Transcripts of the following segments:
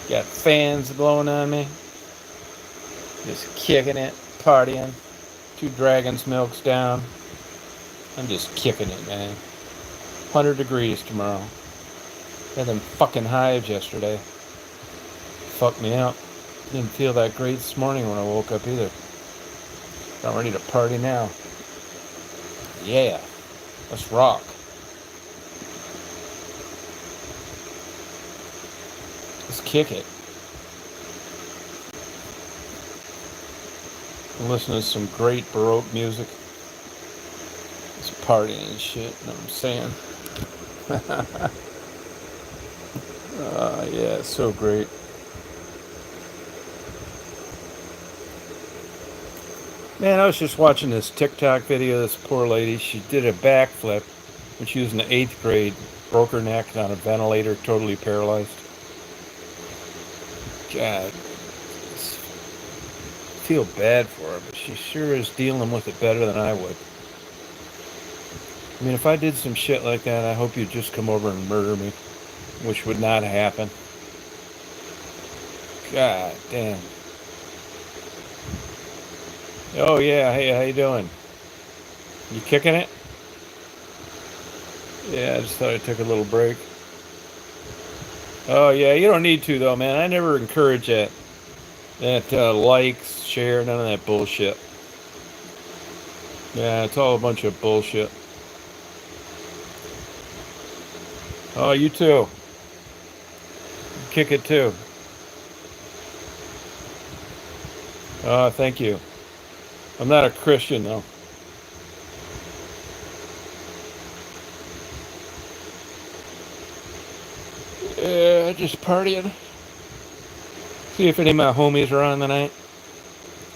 Got fans blowing on me. Just kicking it, partying. 2 Dragon's Milks down. I'm just kicking it, man. 100 degrees tomorrow. Had them fucking hives yesterday. Fucked me up. Didn't feel that great this morning when I woke up either. I'm ready to party now. Yeah, let's rock. Let's kick it. I'm listening to some great Baroque music. It's partying and shit, you know what I'm saying? Yeah, it's so great. Man, I was just watching this TikTok video of this poor lady. She did a backflip when she was in the 8th grade, broke her neck on a ventilator, totally paralyzed. God, I feel bad for her, but she sure is dealing with it better than I would. I mean, if I did some shit like that, I hope you'd just come over and murder me, which would not happen. God damn. Oh yeah, hey, how you doing? You kicking it? Yeah, I just thought I took a little break. Oh yeah, you don't need to though, man. I never encourage that. That likes, share, none of that bullshit. Yeah, it's all a bunch of bullshit. Oh, you too. Kick it too. Oh, thank you. I'm not a Christian though. Yeah, just partying. See if any of my homies are on tonight.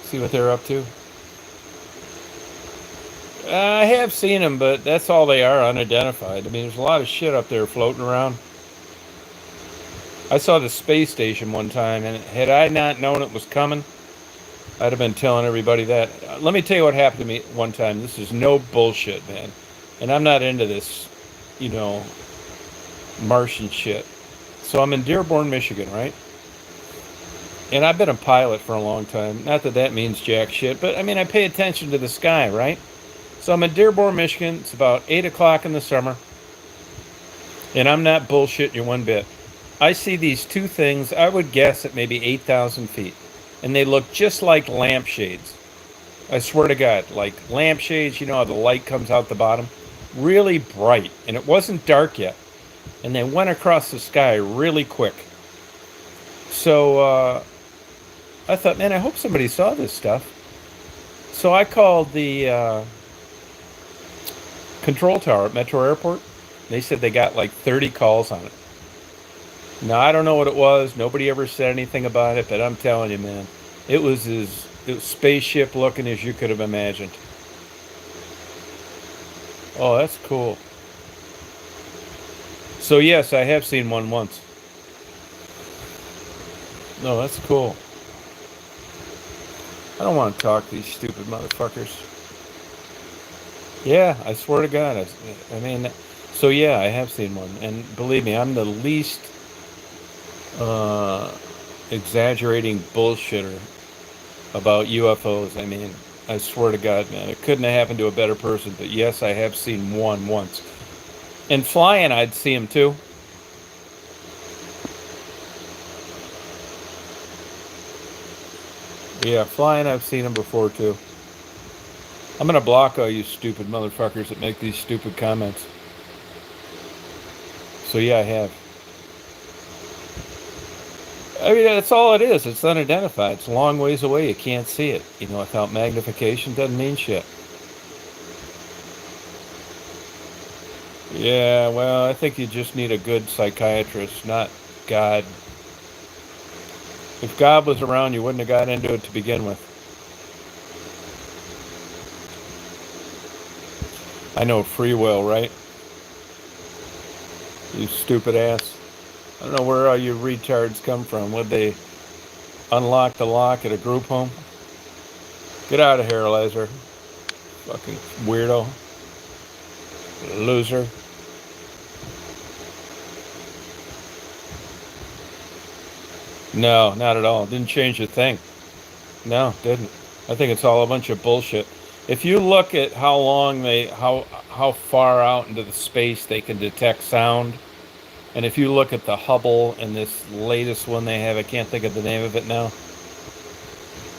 See what they're up to. I have seen them, but that's all they are, unidentified. I mean, there's a lot of shit up there floating around. I saw the space station one time, and had I not known it was coming, I'd have been telling everybody that. Let me tell you what happened to me one time. This is no bullshit, man. And I'm not into this, you know, Martian shit. So I'm in Dearborn, Michigan, right? And I've been a pilot for a long time. Not that that means jack shit, but I mean, I pay attention to the sky, right? So I'm in Dearborn, Michigan. It's about 8 o'clock in the summer. And I'm not bullshitting you one bit. I see these two things, I would guess at maybe 8,000 feet. And they look just like lampshades. I swear to God, like lampshades, you know how the light comes out the bottom? Really bright. And it wasn't dark yet. And they went across the sky really quick. So I thought, man, I hope somebody saw this stuff. So I called the control tower at Metro Airport. They said they got like 30 calls on it. Now, I don't know what it was. Nobody ever said anything about it, but I'm telling you, man, it was as spaceship looking as you could have imagined. Oh, that's cool. So, yes, I have seen one once. No, that's cool. I don't want to talk to these stupid motherfuckers. Yeah, I swear to God. I mean, so yeah, I have seen one. And believe me, I'm the least uh, exaggerating bullshitter about UFOs. I mean, I swear to God, man, it couldn't have happened to a better person. But yes, I have seen one once. And flying, I'd see him too. Yeah, flying, I've seen him before too. I'm gonna block all you stupid motherfuckers that make these stupid comments. So yeah, I have. I mean, that's all it is. It's unidentified. It's a long ways away. You can't see it. You know, without magnification, doesn't mean shit. Yeah, well, I think you just need a good psychiatrist, not God. If God was around, you wouldn't have got into it to begin with. I know free will, right? You stupid ass. I don't know where all you retards come from. Would they unlock the lock at a group home? Get out of here, Lazar. Fucking weirdo. Loser. No, not at all. Didn't change a thing. No, didn't. I think it's all a bunch of bullshit. If you look at how long how far out into the space they can detect sound, and if you look at the Hubble and this latest one they have, I can't think of the name of it now.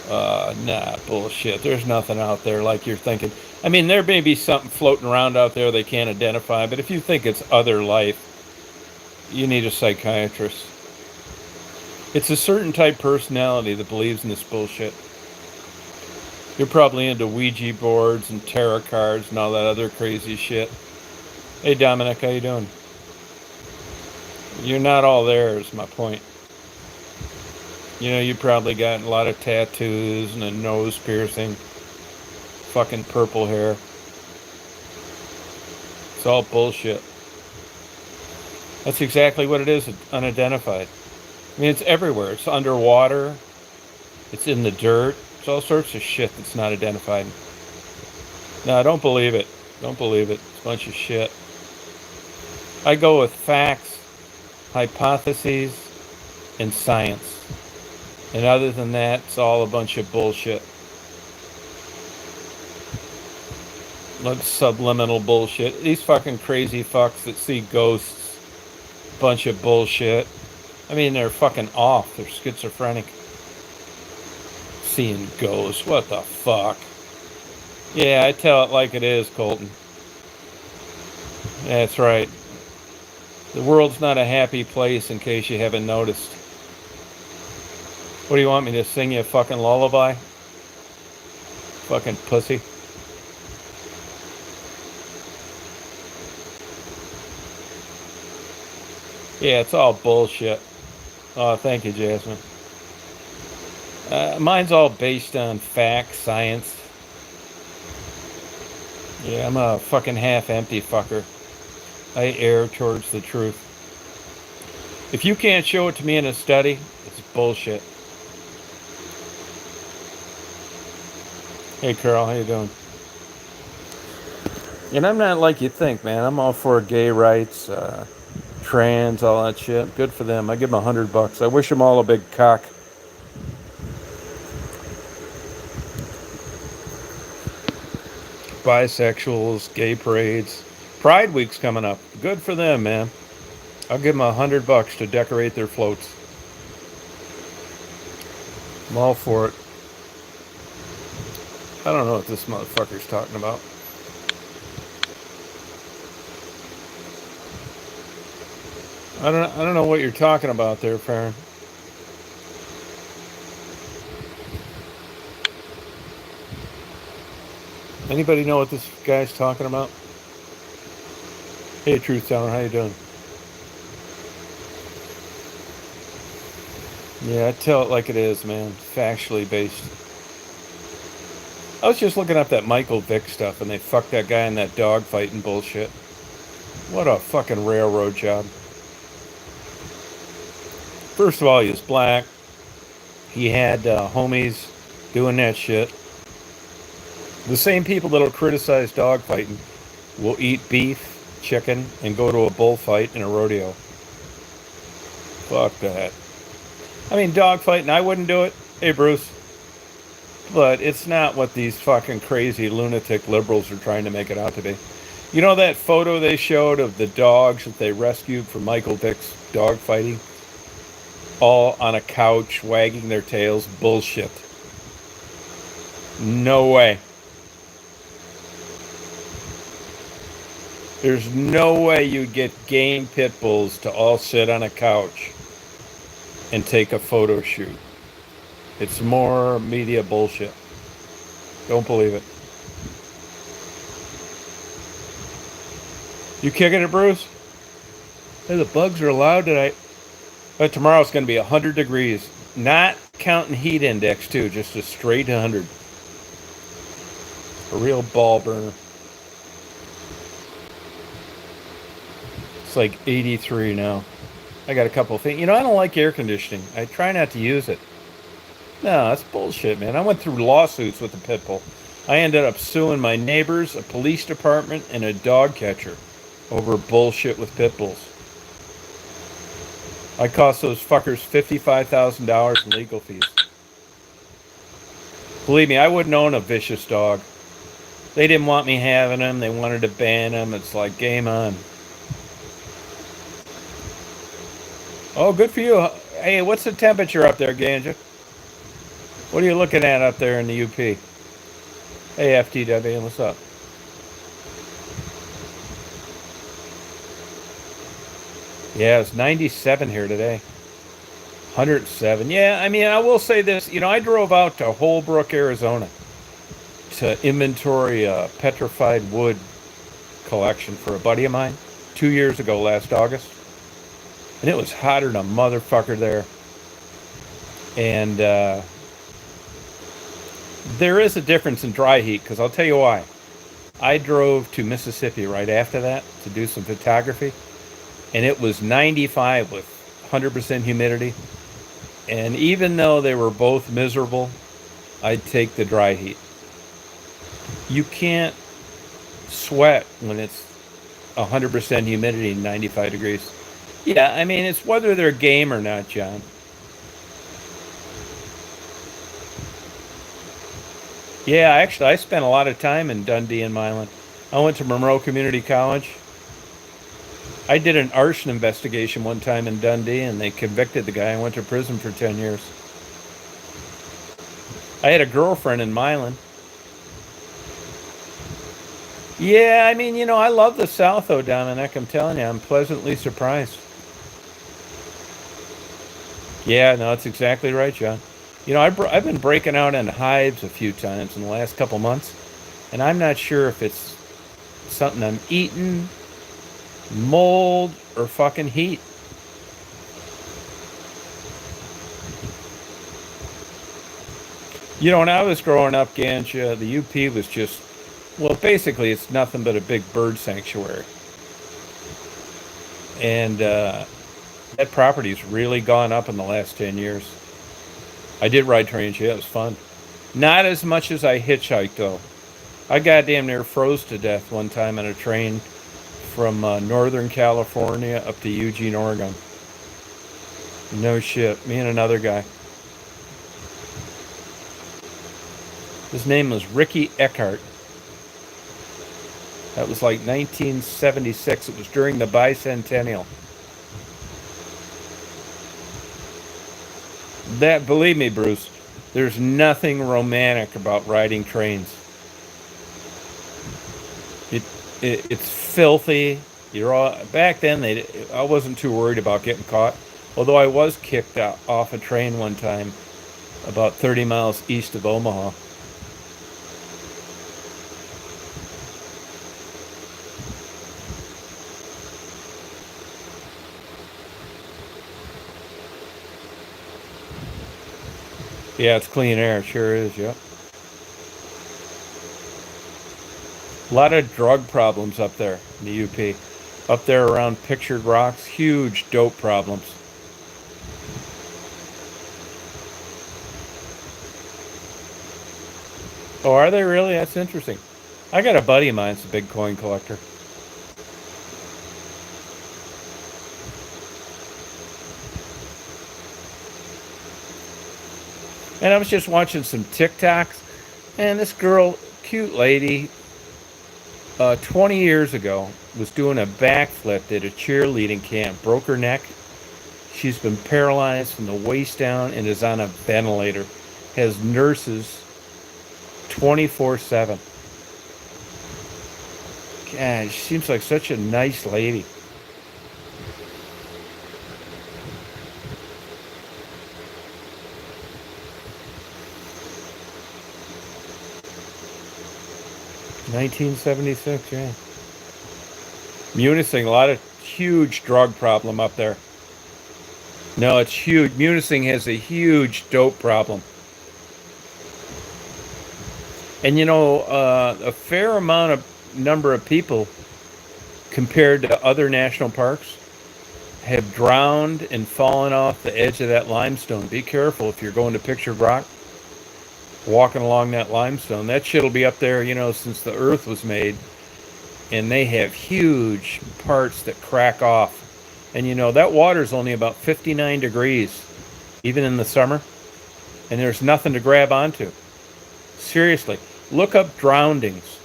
Nah, bullshit. There's nothing out there like you're thinking. I mean, there may be something floating around out there they can't identify, but if you think it's other life, you need a psychiatrist. It's a certain type personality that believes in this bullshit. You're probably into Ouija boards and tarot cards and all that other crazy shit. Hey, Dominic, how you doing? You're not all there, is my point. You know, you probably got a lot of tattoos and a nose piercing, fucking purple hair. It's all bullshit. That's exactly what it is, unidentified. I mean, it's everywhere. It's underwater. It's in the dirt. It's all sorts of shit that's not identified. No, don't believe it. Don't believe it. It's a bunch of shit. I go with facts, hypotheses, and science. And other than that, it's all a bunch of bullshit. Like subliminal bullshit. These fucking crazy fucks that see ghosts. Bunch of bullshit. I mean, they're fucking off. They're schizophrenic. Seeing ghosts. What the fuck? Yeah, I tell it like it is, Colton. That's right. The world's not a happy place, in case you haven't noticed. What do you want me to sing you a fucking lullaby? Fucking pussy. Yeah, it's all bullshit. Oh, thank you, Jasmine. Mine's all based on fact, science. Yeah, I'm a fucking half-empty fucker. I err towards the truth. If you can't show it to me in a study, it's bullshit. Hey, Carl, how you doing? And I'm not like you think, man. I'm all for gay rights, trans, all that shit. Good for them. I give them $100. I wish them all a big cock. Bisexuals, gay parades. Pride Week's coming up. Good for them, man. I'll give them $100 to decorate their floats. I'm all for it. I don't know what this motherfucker's talking about. I don't know what you're talking about there, Farron. Anybody know what this guy's talking about? Hey, Truth Teller, how you doing? Yeah, I tell it like it is, man. Factually based. I was just looking up that Michael Vick stuff, and they fucked that guy in that dog fighting bullshit. What a fucking railroad job. First of all, he was black. He had homies doing that shit. The same people that'll criticize dog fighting will eat beef, chicken, and go to a bullfight in a rodeo. Fuck that. I mean, dog fighting, I wouldn't do it. Hey, Bruce. But it's not what these fucking crazy lunatic liberals are trying to make it out to be. You know that photo they showed of the dogs that they rescued from Michael Vick's dog fighting? All on a couch, wagging their tails. Bullshit. No way. There's no way you'd get game pit bulls to all sit on a couch and take a photo shoot. It's more media bullshit. Don't believe it. You kicking it, Bruce? Hey, the bugs are allowed tonight. But tomorrow it's going to be 100 degrees. Not counting heat index, too. Just a straight 100. A real ball burner. It's like 83 now. I got a couple of things. You know, I don't like air conditioning. I try not to use it. No, that's bullshit, man. I went through lawsuits with the pit bull. I ended up suing my neighbors, a police department, and a dog catcher over bullshit with pit bulls. I cost those fuckers $55,000 in legal fees. Believe me, I wouldn't own a vicious dog. They didn't want me having them. They wanted to ban them. It's like game on. Oh, good for you. Hey, what's the temperature up there, Ganja? What are you looking at up there in the UP? Hey, FTW, what's up? Yeah, it's 97 here today. 107. Yeah, I mean, I will say this. You know, I drove out to Holbrook, Arizona to inventory a petrified wood collection for a buddy of mine 2 years ago, last August. And it was hotter than a motherfucker there. And there is a difference in dry heat, because I'll tell you why. I drove to Mississippi right after that to do some photography, and it was 95 with 100% humidity. And even though they were both miserable, I'd take the dry heat. You can't sweat when it's 100% humidity and 95 degrees. Yeah, I mean, it's whether they're game or not, John. Yeah, actually, I spent a lot of time in Dundee and Milan. I went to Monroe Community College. I did an arson investigation one time in Dundee, and they convicted the guy. I went to prison for 10 years. I had a girlfriend in Milan. Yeah, I mean, you know, I love the South, though, Dominic. I'm telling you, I'm pleasantly surprised. Yeah, no, that's exactly right, John. You know, I've been breaking out in hives a few times in the last couple months, and I'm not sure if it's something I'm eating, mold, or fucking heat. You know, when I was growing up, Ganja, the UP was just, well, basically, it's nothing but a big bird sanctuary. And that property's really gone up in the last 10 years. I did ride trains, yeah, it was fun. Not as much as I hitchhiked, though. I goddamn near froze to death one time on a train from Northern California up to Eugene, Oregon. No shit. Me and another guy. His name was Ricky Eckhart. That was like 1976. It was during the bicentennial. That, believe me, Bruce, there's nothing romantic about riding trains. It's filthy. You're all back then. I wasn't too worried about getting caught, although I was kicked off a train one time, about 30 miles east of Omaha. Yeah, it's clean air. It sure is. Yep. A lot of drug problems up there in the UP. Up there around Pictured Rocks, huge dope problems. Oh, are they really? That's interesting. I got a buddy of mine's a big coin collector. And I was just watching some TikToks, and this girl, cute lady, 20 years ago, was doing a backflip at a cheerleading camp, broke her neck. She's been paralyzed from the waist down and is on a ventilator. Has nurses 24/7. God, she seems like such a nice lady. (1976), yeah. Munising, a lot of huge drug problem up there. No, it's huge. Munising has a huge dope problem. And you know, a fair amount of number of people compared to other national parks have drowned and fallen off the edge of that limestone. Be careful if you're going to Pictured Rock, walking along that limestone. That shit'll be up there, you know, since the earth was made. And they have huge parts that crack off And you know, that water's only about 59 degrees, even in the summer, and there's nothing to grab onto. Seriously, look up drownings.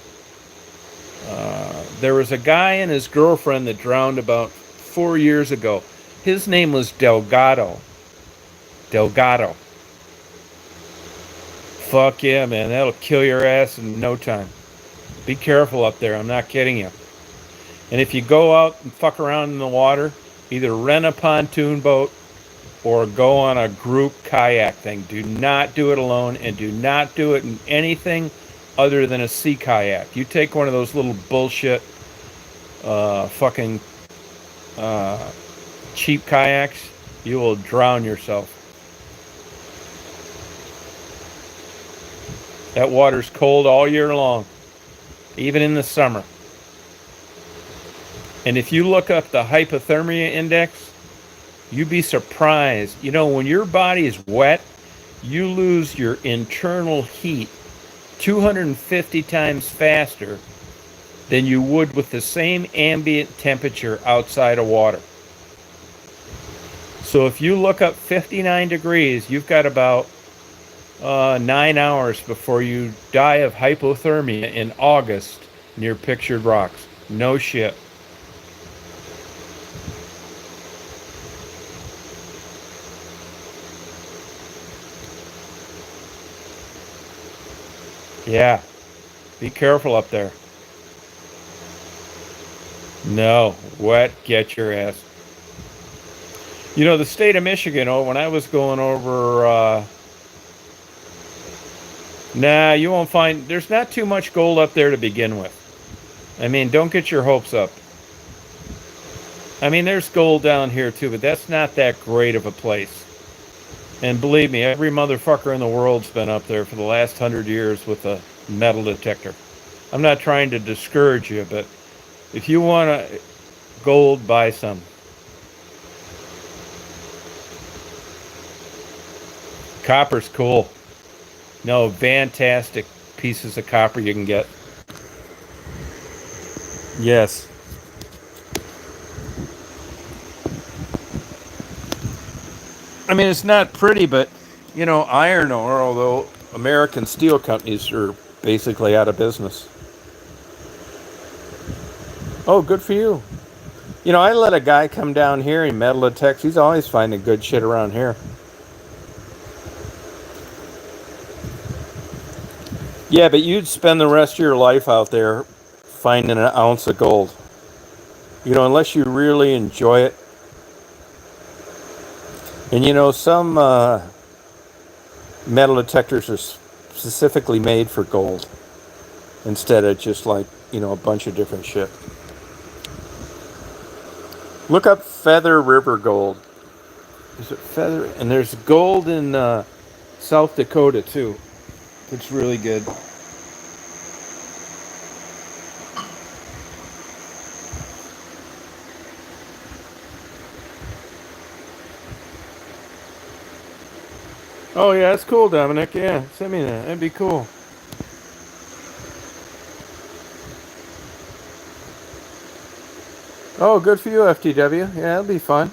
There was a guy and his girlfriend that drowned about 4 years ago. His name was Delgado. Delgado. Fuck yeah, man. That'll kill your ass in no time. Be careful up there. I'm not kidding you. And if you go out and fuck around in the water, either rent a pontoon boat or go on a group kayak thing. Do not do it alone, and do not do it in anything other than a sea kayak. You take one of those little bullshit fucking cheap kayaks, you will drown yourself. That water's cold all year long, even in the summer. And if you look up the hypothermia index, you'd be surprised. You know, when your body is wet, you lose your internal heat 250 times faster than you would with the same ambient temperature outside of water. So if you look up 59 degrees, you've got about 9 hours before you die of hypothermia in August near Pictured Rocks. No shit. Yeah. Be careful up there. No. Wet, get your ass. You know, the state of Michigan, when I was going over, nah, you won't find, there's not too much gold up there to begin with. I mean, don't get your hopes up. I mean, there's gold down here too, but that's not that great of a place. And believe me, every motherfucker in the world's been up there for the last 100 years with a metal detector. I'm not trying to discourage you, but if you want gold, buy some. Copper's cool. No, fantastic pieces of copper you can get. Yes. I mean, it's not pretty, but, you know, iron ore, although American steel companies are basically out of business. Oh, good for you. You know, I let a guy come down here in metal detects. He's always finding good shit around here. Yeah, but you'd spend the rest of your life out there finding an ounce of gold. You know, unless you really enjoy it. And you know, some metal detectors are specifically made for gold instead of just like, you know, a bunch of different shit. Look up Feather River Gold. Is it Feather? And there's gold in South Dakota too. It's really good. Oh yeah, that's cool, Dominic. Yeah, send me that. That'd be cool. Oh, good for you, FTW. Yeah, that'll be fun.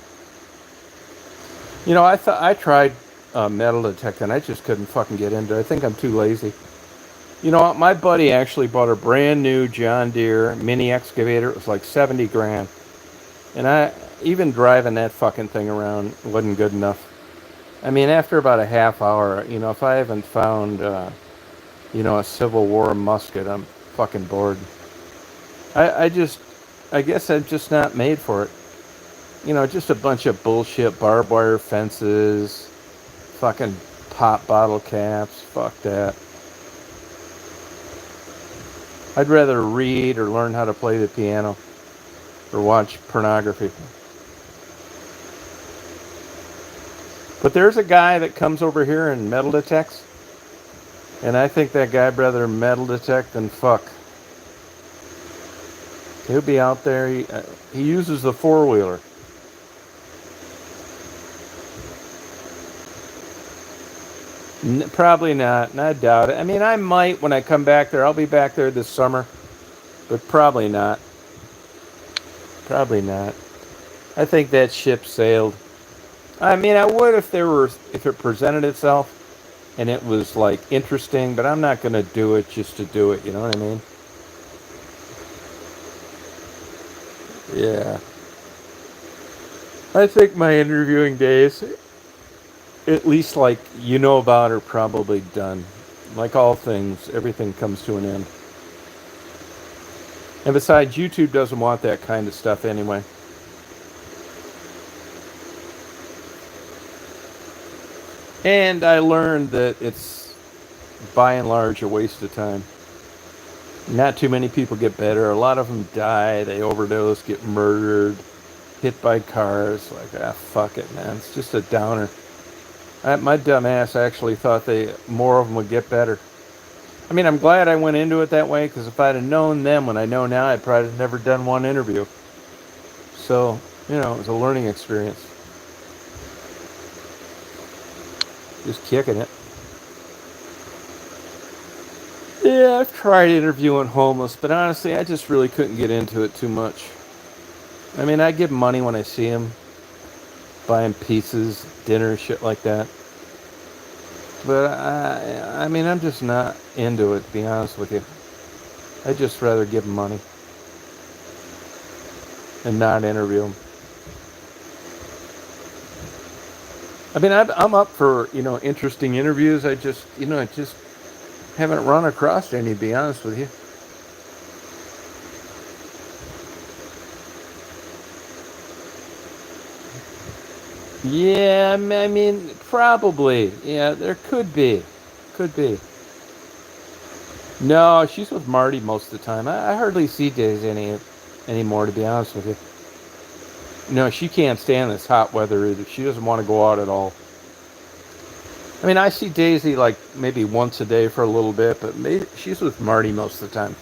You know, I tried metal detecting. I just couldn't fucking get into it. I think I'm too lazy. You know, my buddy actually bought a brand new John Deere mini excavator. It was like 70 grand. And even driving that fucking thing around wasn't good enough. I mean, after about a half hour, you know, if I haven't found, you know, a Civil War musket, I'm fucking bored. I guess I'm just not made for it. You know, just a bunch of bullshit barbed wire fences, fucking pop bottle caps. Fuck that. I'd rather read or learn how to play the piano or watch pornography. But there's a guy that comes over here and metal detects, and I think that guy'd rather metal detect than fuck. He'll be out there. He uses the four-wheeler. Probably not. I doubt it. I mean, I might when I come back there. I'll be back there this summer, but probably not. Probably not. I think that ship sailed. I mean, I would if it presented itself and it was like interesting, but I'm not gonna do it just to do it. You know what I mean? Yeah. I think my interviewing days, at least like you know about, are probably done. Like all things, everything comes to an end. And besides, YouTube doesn't want that kind of stuff anyway. And I learned that it's by and large a waste of time. Not too many people get better. A lot of them die. They overdose, get murdered, hit by cars. Like, fuck it, man. It's just a downer. My dumb ass actually thought more of them would get better. I mean, I'm glad I went into it that way because if I'd have known then when I know now, I'd probably have never done one interview. So, it was a learning experience. Just kicking it. Yeah, I've tried interviewing homeless, but honestly, I just really couldn't get into it too much. I mean, I give money when I see them, buying pizzas, dinner, shit like that. But I mean, I'm just not into it, to be honest with you. I'd just rather give them money and not interview them. I mean, I'm up for, interesting interviews. I just haven't run across any, to be honest with you. Yeah, I mean, probably. Yeah, there could be. Could be. No, she's with Marty most of the time. I hardly see Daisy anymore, to be honest with you. No, she can't stand this hot weather either. She doesn't want to go out at all. I mean, I see Daisy like maybe once a day for a little bit, but maybe she's with Marty most of the time.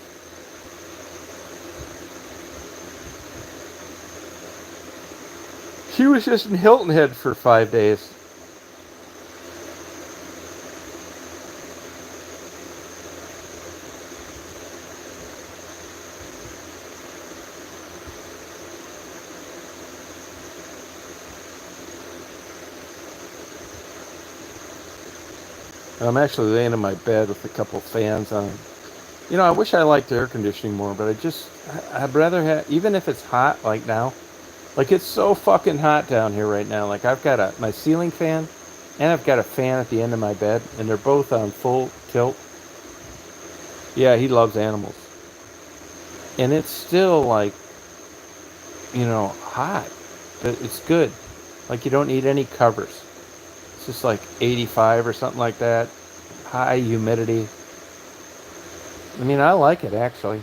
She was just in Hilton Head for 5 days. And I'm actually laying in my bed with a couple fans on. I wish I liked air conditioning more, but I'd rather have, even if it's hot like now, like it's so fucking hot down here right now. Like I've got my ceiling fan and I've got a fan at the end of my bed and they're both on full tilt. Yeah, he loves animals. And it's still like, hot, but it's good. Like you don't need any covers. It's just like 85 or something like that. High humidity. I mean, I like it actually.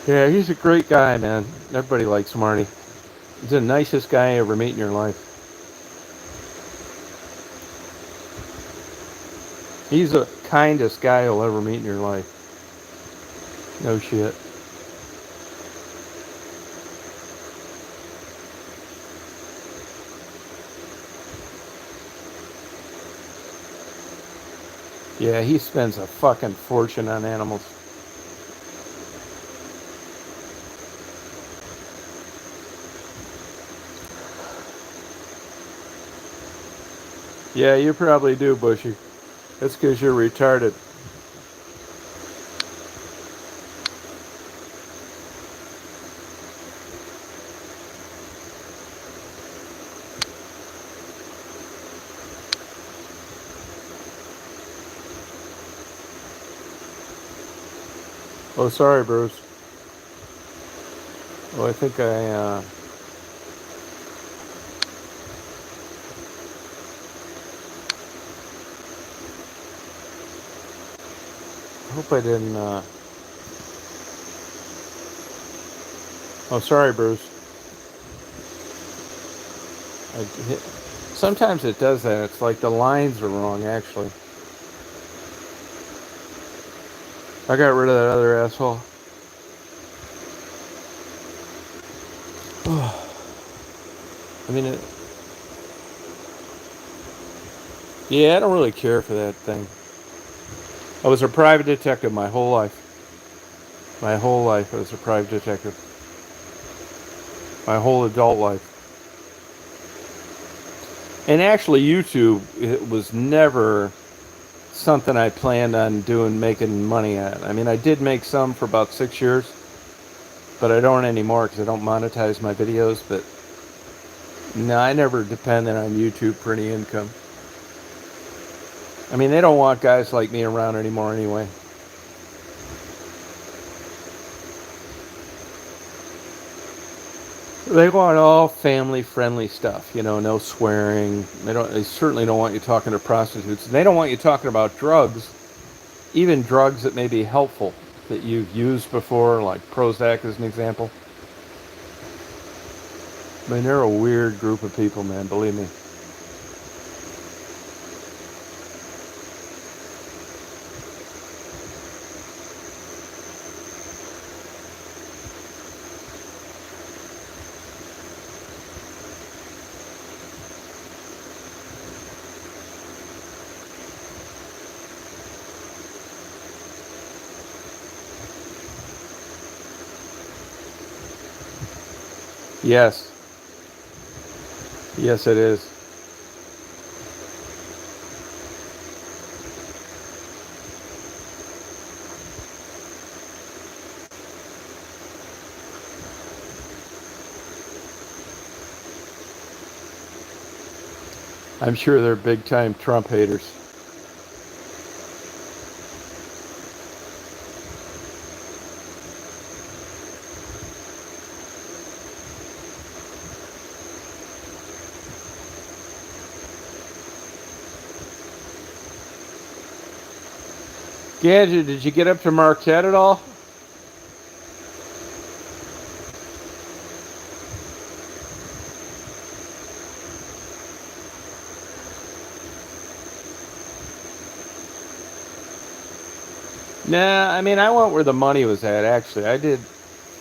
Yeah, he's a great guy, man. Everybody likes Marty. He's the nicest guy you ever meet in your life. He's the kindest guy you'll ever meet in your life. No shit. Yeah, he spends a fucking fortune on animals. Yeah, you probably do, Bushy. That's because you're retarded. Oh, sorry, Bruce. Oh, I think I hope I didn't, Oh, sorry, Bruce. Sometimes it does that. It's like the lines are wrong, actually. I got rid of that other asshole. I mean, yeah, I don't really care for that thing. I was a private detective my whole life. My whole life as a private detective. My whole adult life. And actually, YouTube, it was never something I planned on doing, making money at. I mean, I did make some for about 6 years, but I don't anymore because I don't monetize my videos. But no, I never depended on YouTube for any income. I mean, they don't want guys like me around anymore anyway. They want all family-friendly stuff, no swearing. They certainly don't want you talking to prostitutes. They don't want you talking about drugs, even drugs that may be helpful that you've used before, like Prozac as an example. I mean, they're a weird group of people, man, believe me. Yes. Yes, it is. I'm sure they're big-time Trump haters. Gadget, did you get up to Marquette at all? Nah, I mean, I went where the money was at, actually. I did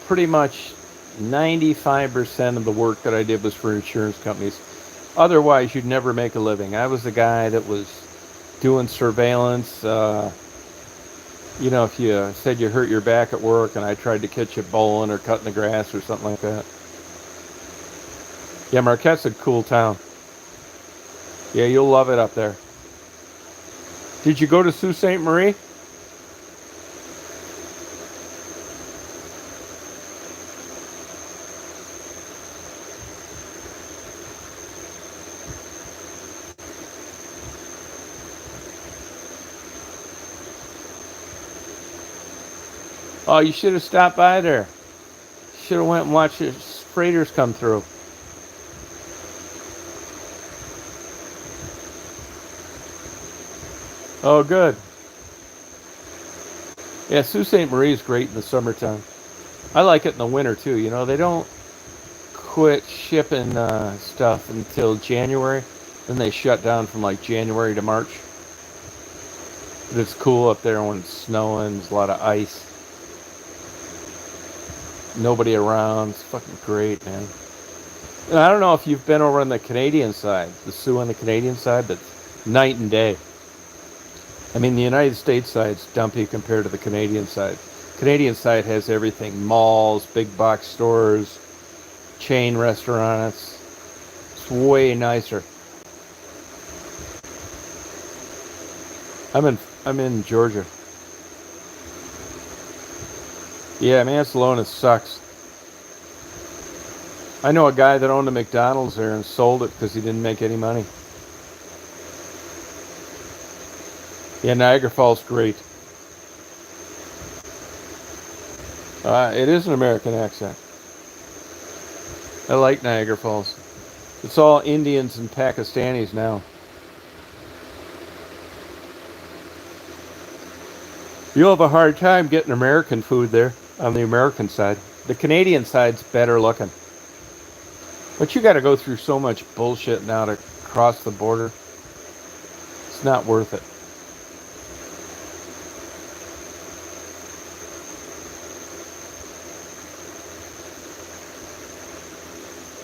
pretty much 95% of the work that I did was for insurance companies. Otherwise, you'd never make a living. I was the guy that was doing surveillance. If you said you hurt your back at work and I tried to catch you bowling or cutting the grass or something like that. Yeah, Marquette's a cool town. Yeah, you'll love it up there. Did you go to Sault Ste. Marie? Oh, you should have stopped by there. Should have went and watched the freighters come through. Oh, good. Yeah, Sault Ste. Marie is great in the summertime. I like it in the winter too. They don't quit shipping stuff until January. Then they shut down from like January to March. But it's cool up there when it's snowing. There's a lot of ice. Nobody around. It's fucking great, man. And I don't know if you've been over on the Canadian side, the Sioux on the Canadian side, but night and day. I mean, the United States side's dumpy compared to the Canadian side. Canadian side has everything: malls, big box stores, chain restaurants. It's way nicer. I'm in Georgia. Yeah, Mansalona sucks. I know a guy that owned a McDonald's there and sold it because he didn't make any money. Yeah, Niagara Falls, great. It is an American accent. I like Niagara Falls. It's all Indians and Pakistanis now. You'll have a hard time getting American food there on the American side. The Canadian side's better looking. But you got to go through so much bullshit now to cross the border. It's not worth it.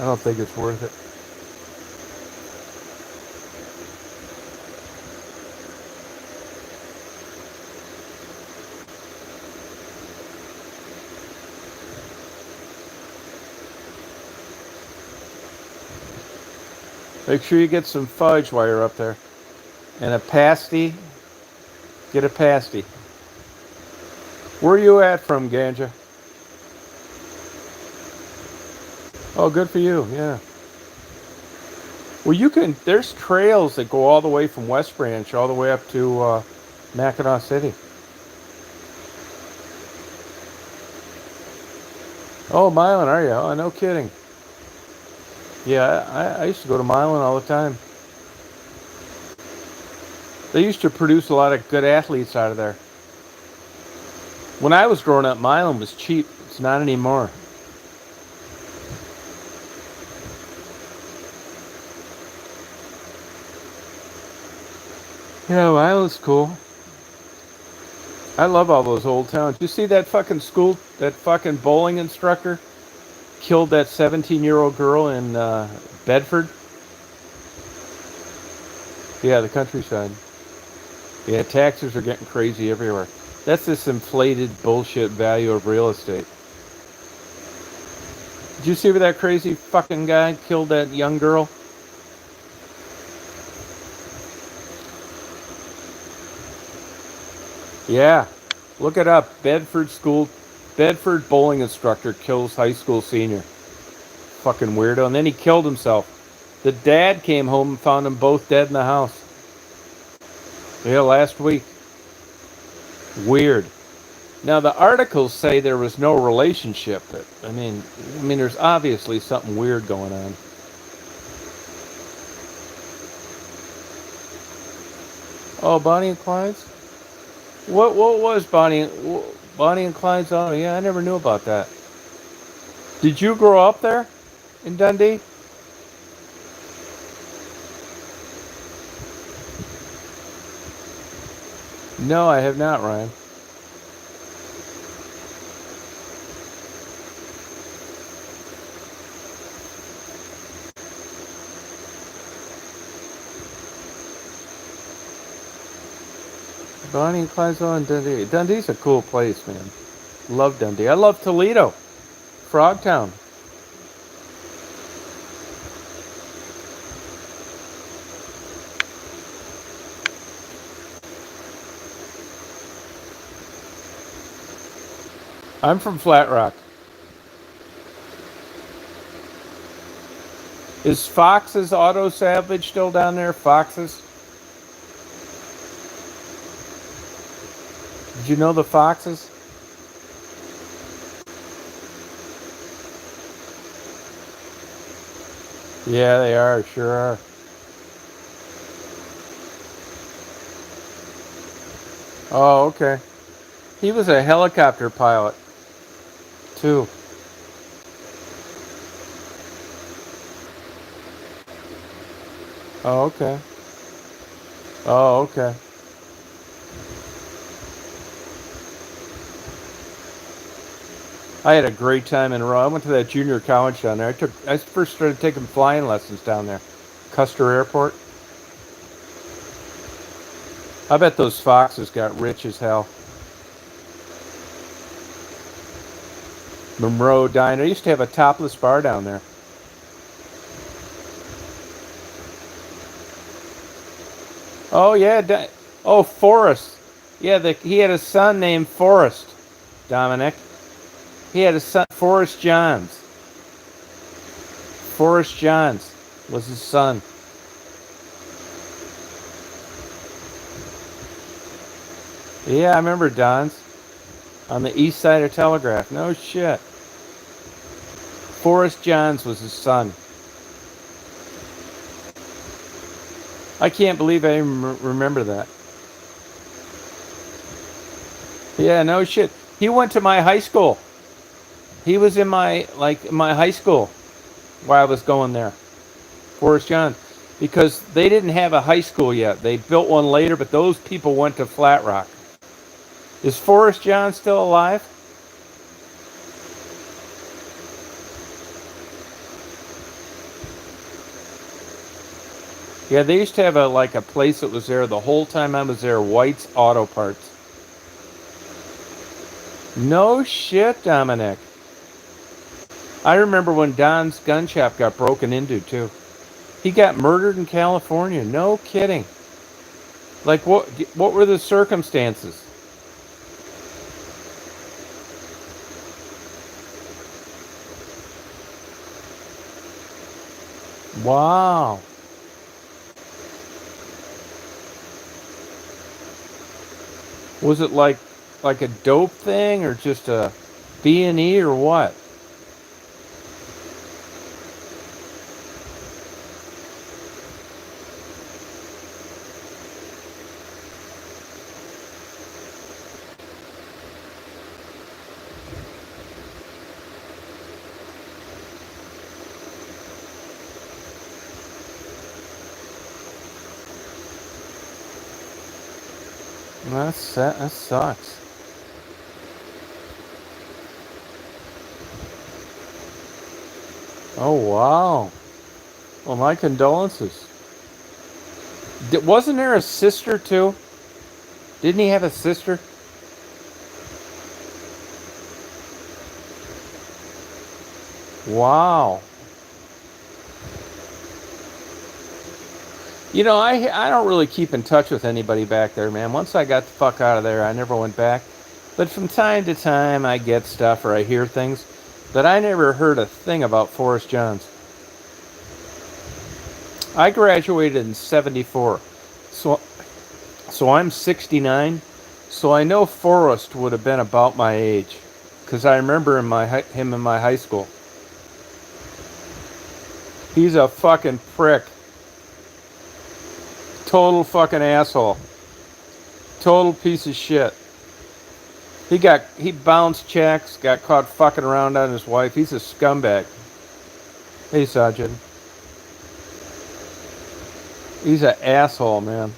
I don't think it's worth it. Make sure you get some fudge while you're up there. And a pasty. Get a pasty. Where are you at from, Ganja? Oh, good for you. Yeah. Well, you can. There's trails that go all the way from West Branch all the way up to Mackinac City. Oh, Milan, are you? Oh, no kidding. Yeah, I used to go to Milan all the time. They used to produce a lot of good athletes out of there. When I was growing up, Milan was cheap. It's not anymore. Yeah, Milan's cool. I love all those old towns. You see that fucking school, that fucking bowling instructor killed that 17-year-old girl in Bedford? Yeah, the countryside. Yeah, taxes are getting crazy everywhere. That's this inflated bullshit value of real estate. Did you see where that crazy fucking guy killed that young girl? Yeah. Look it up. Bedford bowling instructor kills high school senior. Fucking weirdo. And then he killed himself. The dad came home and found them both dead in the house. Yeah, last week. Weird. Now the articles say there was no relationship, but I mean there's obviously something weird going on. Oh, Bonnie and Clyde's? What was Bonnie and Clyde's? Oh, yeah, I never knew about that. Did you grow up there in Dundee? No, I have not, Ryan. Bonnie and Clyde's in Dundee. Dundee's a cool place, man. Love Dundee. I love Toledo. Frogtown. I'm from Flat Rock. Is Fox's Auto Salvage still down there? Fox's? Did you know the Foxes? Yeah, they are. Sure are. Oh, okay. He was a helicopter pilot, too. Oh, okay. Oh, okay. I had a great time in Rome. I went to that junior college down there. I first started taking flying lessons down there. Custer Airport. I bet those Foxes got rich as hell. Monroe Diner. I used to have a topless bar down there. Oh, yeah. Oh, Forrest. Yeah, he had a son named Forrest, Dominic. He had a son, Forrest Johns. Forrest Johns was his son. Yeah, I remember Don's on the east side of Telegraph. No shit. Forrest Johns was his son. I can't believe I even remember that. Yeah, no shit. He went to my high school. He was in my high school while I was going there. Forrest Johns. Because they didn't have a high school yet. They built one later, but those people went to Flat Rock. Is Forrest Johns still alive? Yeah, they used to have a place that was there the whole time I was there, White's Auto Parts. No shit, Dominic. I remember when Don's gun shop got broken into too. He got murdered in California. No kidding. Like what were the circumstances? Wow. Was it like a dope thing or just a B&E or what? That sucks. Oh wow. Well, my condolences. Wasn't there a sister too? Didn't he have a sister? Wow. You know, I don't really keep in touch with anybody back there, man. Once I got the fuck out of there, I never went back. But from time to time, I get stuff or I hear things that I never heard a thing about Forrest Johns. I graduated in 74. So so I'm 69. So I know Forrest would have been about my age cuz I remember him in my high school. He's a fucking prick. Total fucking asshole. Total piece of shit. He bounced checks, got caught fucking around on his wife. He's a scumbag. Hey, Sajid. He's an asshole, man.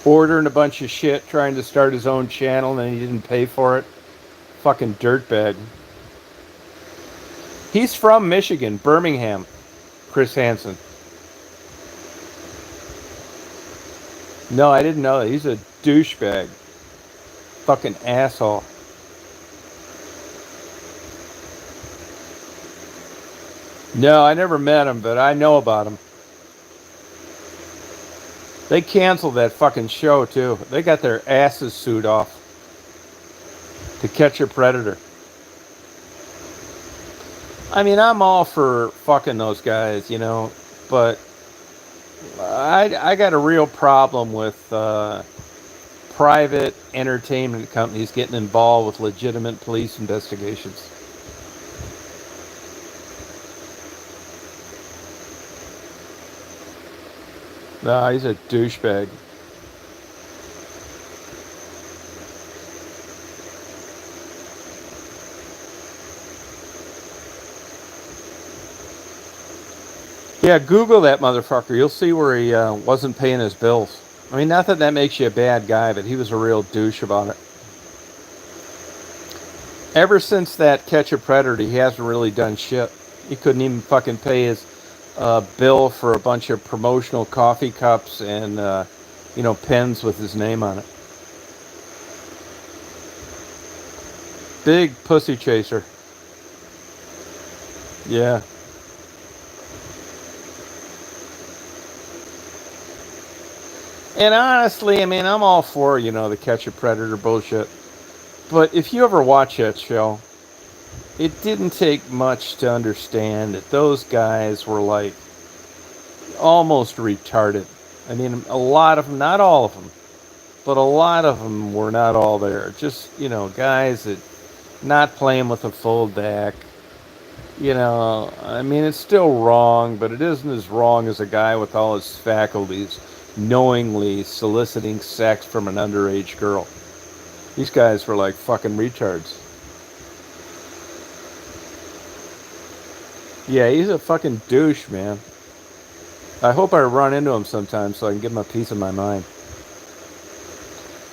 Ordering a bunch of shit, trying to start his own channel, and he didn't pay for it. Fucking dirtbag. He's from Michigan, Birmingham, Chris Hansen. No, I didn't know that. He's a douchebag. Fucking asshole. No, I never met him, but I know about him. They canceled that fucking show, too. They got their asses sued off to Catch a Predator. I mean, I'm all for fucking those guys, you know, but I got a real problem with private entertainment companies getting involved with legitimate police investigations. Nah, he's a douchebag. Yeah, Google that motherfucker. You'll see where he wasn't paying his bills. I mean, not that that makes you a bad guy, but he was a real douche about it. Ever since that Catch a Predator, he hasn't really done shit. He couldn't even fucking pay his bill for a bunch of promotional coffee cups and, pens with his name on it. Big pussy chaser. Yeah. And honestly, I mean, I'm all for, the Catch a Predator bullshit. But if you ever watch that show, it didn't take much to understand that those guys were like almost retarded. I mean, a lot of them, not all of them, but a lot of them were not all there. Just, guys that not playing with a full deck. I mean, it's still wrong, but it isn't as wrong as a guy with all his faculties knowingly soliciting sex from an underage girl. These guys were like fucking retards. Yeah, he's a fucking douche, man. I hope I run into him sometime so I can give him a piece of my mind.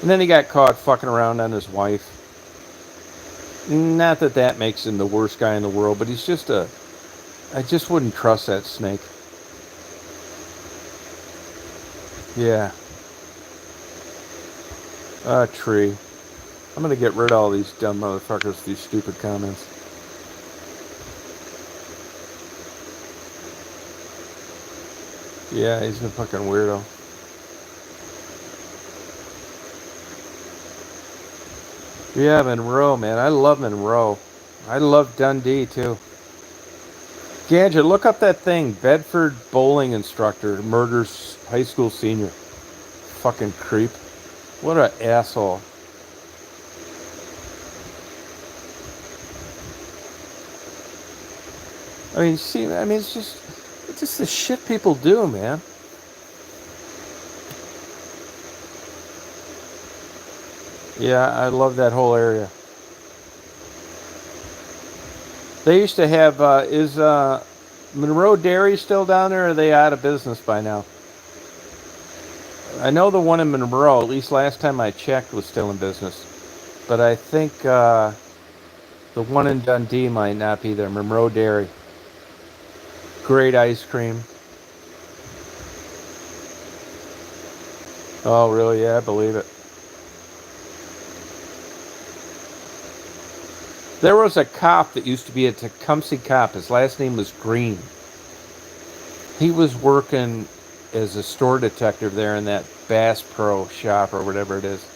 And then he got caught fucking around on his wife. Not that that makes him the worst guy in the world, but he's just I just wouldn't trust that snake. Yeah. Tree. I'm gonna get rid of all these dumb motherfuckers, these stupid comments. Yeah, he's a fucking weirdo. Yeah, Monroe, man. I love Monroe. I love Dundee, too. Ganja, look up that thing. Bedford bowling instructor murders high school senior. Fucking creep. What a asshole. I mean, see, I mean, it's just the shit people do, man. Yeah, I love that whole area. They used to have, is Monroe Dairy still down there, or are they out of business by now? I know the one in Monroe, at least last time I checked, was still in business. But I think the one in Dundee might not be there. Monroe Dairy. Great ice cream. Oh, really? Yeah, I believe it. There was a cop that used to be a Tecumseh cop. His last name was Green. He was working as a store detective there in that Bass Pro shop or whatever it is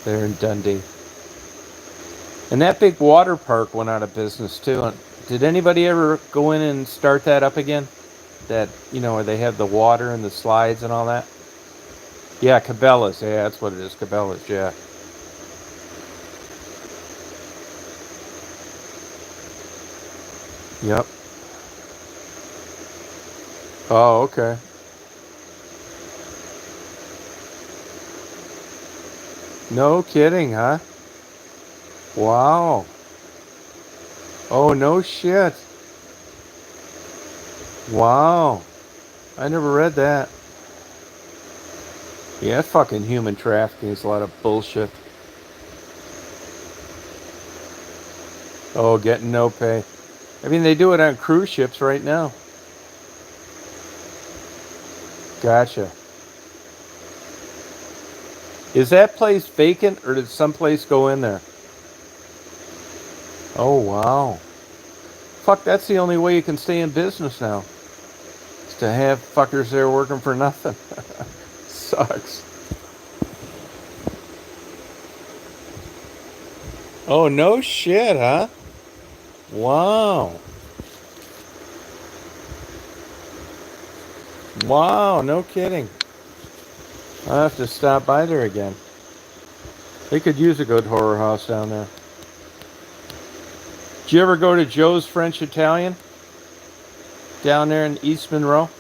there in Dundee. And that big water park went out of business too. And did anybody ever go in and start that up again? That, where they have the water and the slides and all that? Yeah, Cabela's. Yeah, that's what it is. Cabela's, yeah. Yep. Oh, okay. No kidding, huh? Wow. Oh, no shit. Wow. I never read that. Yeah, fucking human trafficking is a lot of bullshit. Oh, getting no pay. I mean, they do it on cruise ships right now. Gotcha. Is that place vacant or did someplace go in there? Oh, wow. Fuck, that's the only way you can stay in business now. Is to have fuckers there working for nothing. Sucks. Oh, no shit, huh? Wow. Wow, no kidding. I'll have to stop by there again. They could use a good horror house down there. Did you ever go to Joe's French Italian? Down there in East Monroe?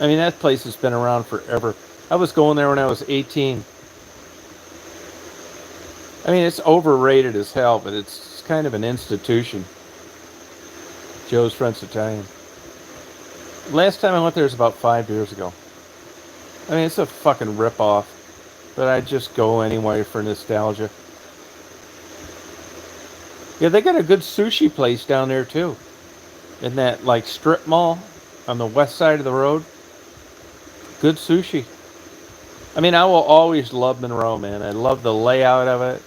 I mean, that place has been around forever. I was going there when I was 18. I mean, it's overrated as hell, but it's kind of an institution. Joe's French Italian. Last time I went there was about 5 years ago. I mean, it's a fucking ripoff, but I just go anyway for nostalgia. Yeah, they got a good sushi place down there too. In that like strip mall on the west side of the road. Good sushi. I mean, I will always love Monroe, man. I love the layout of it,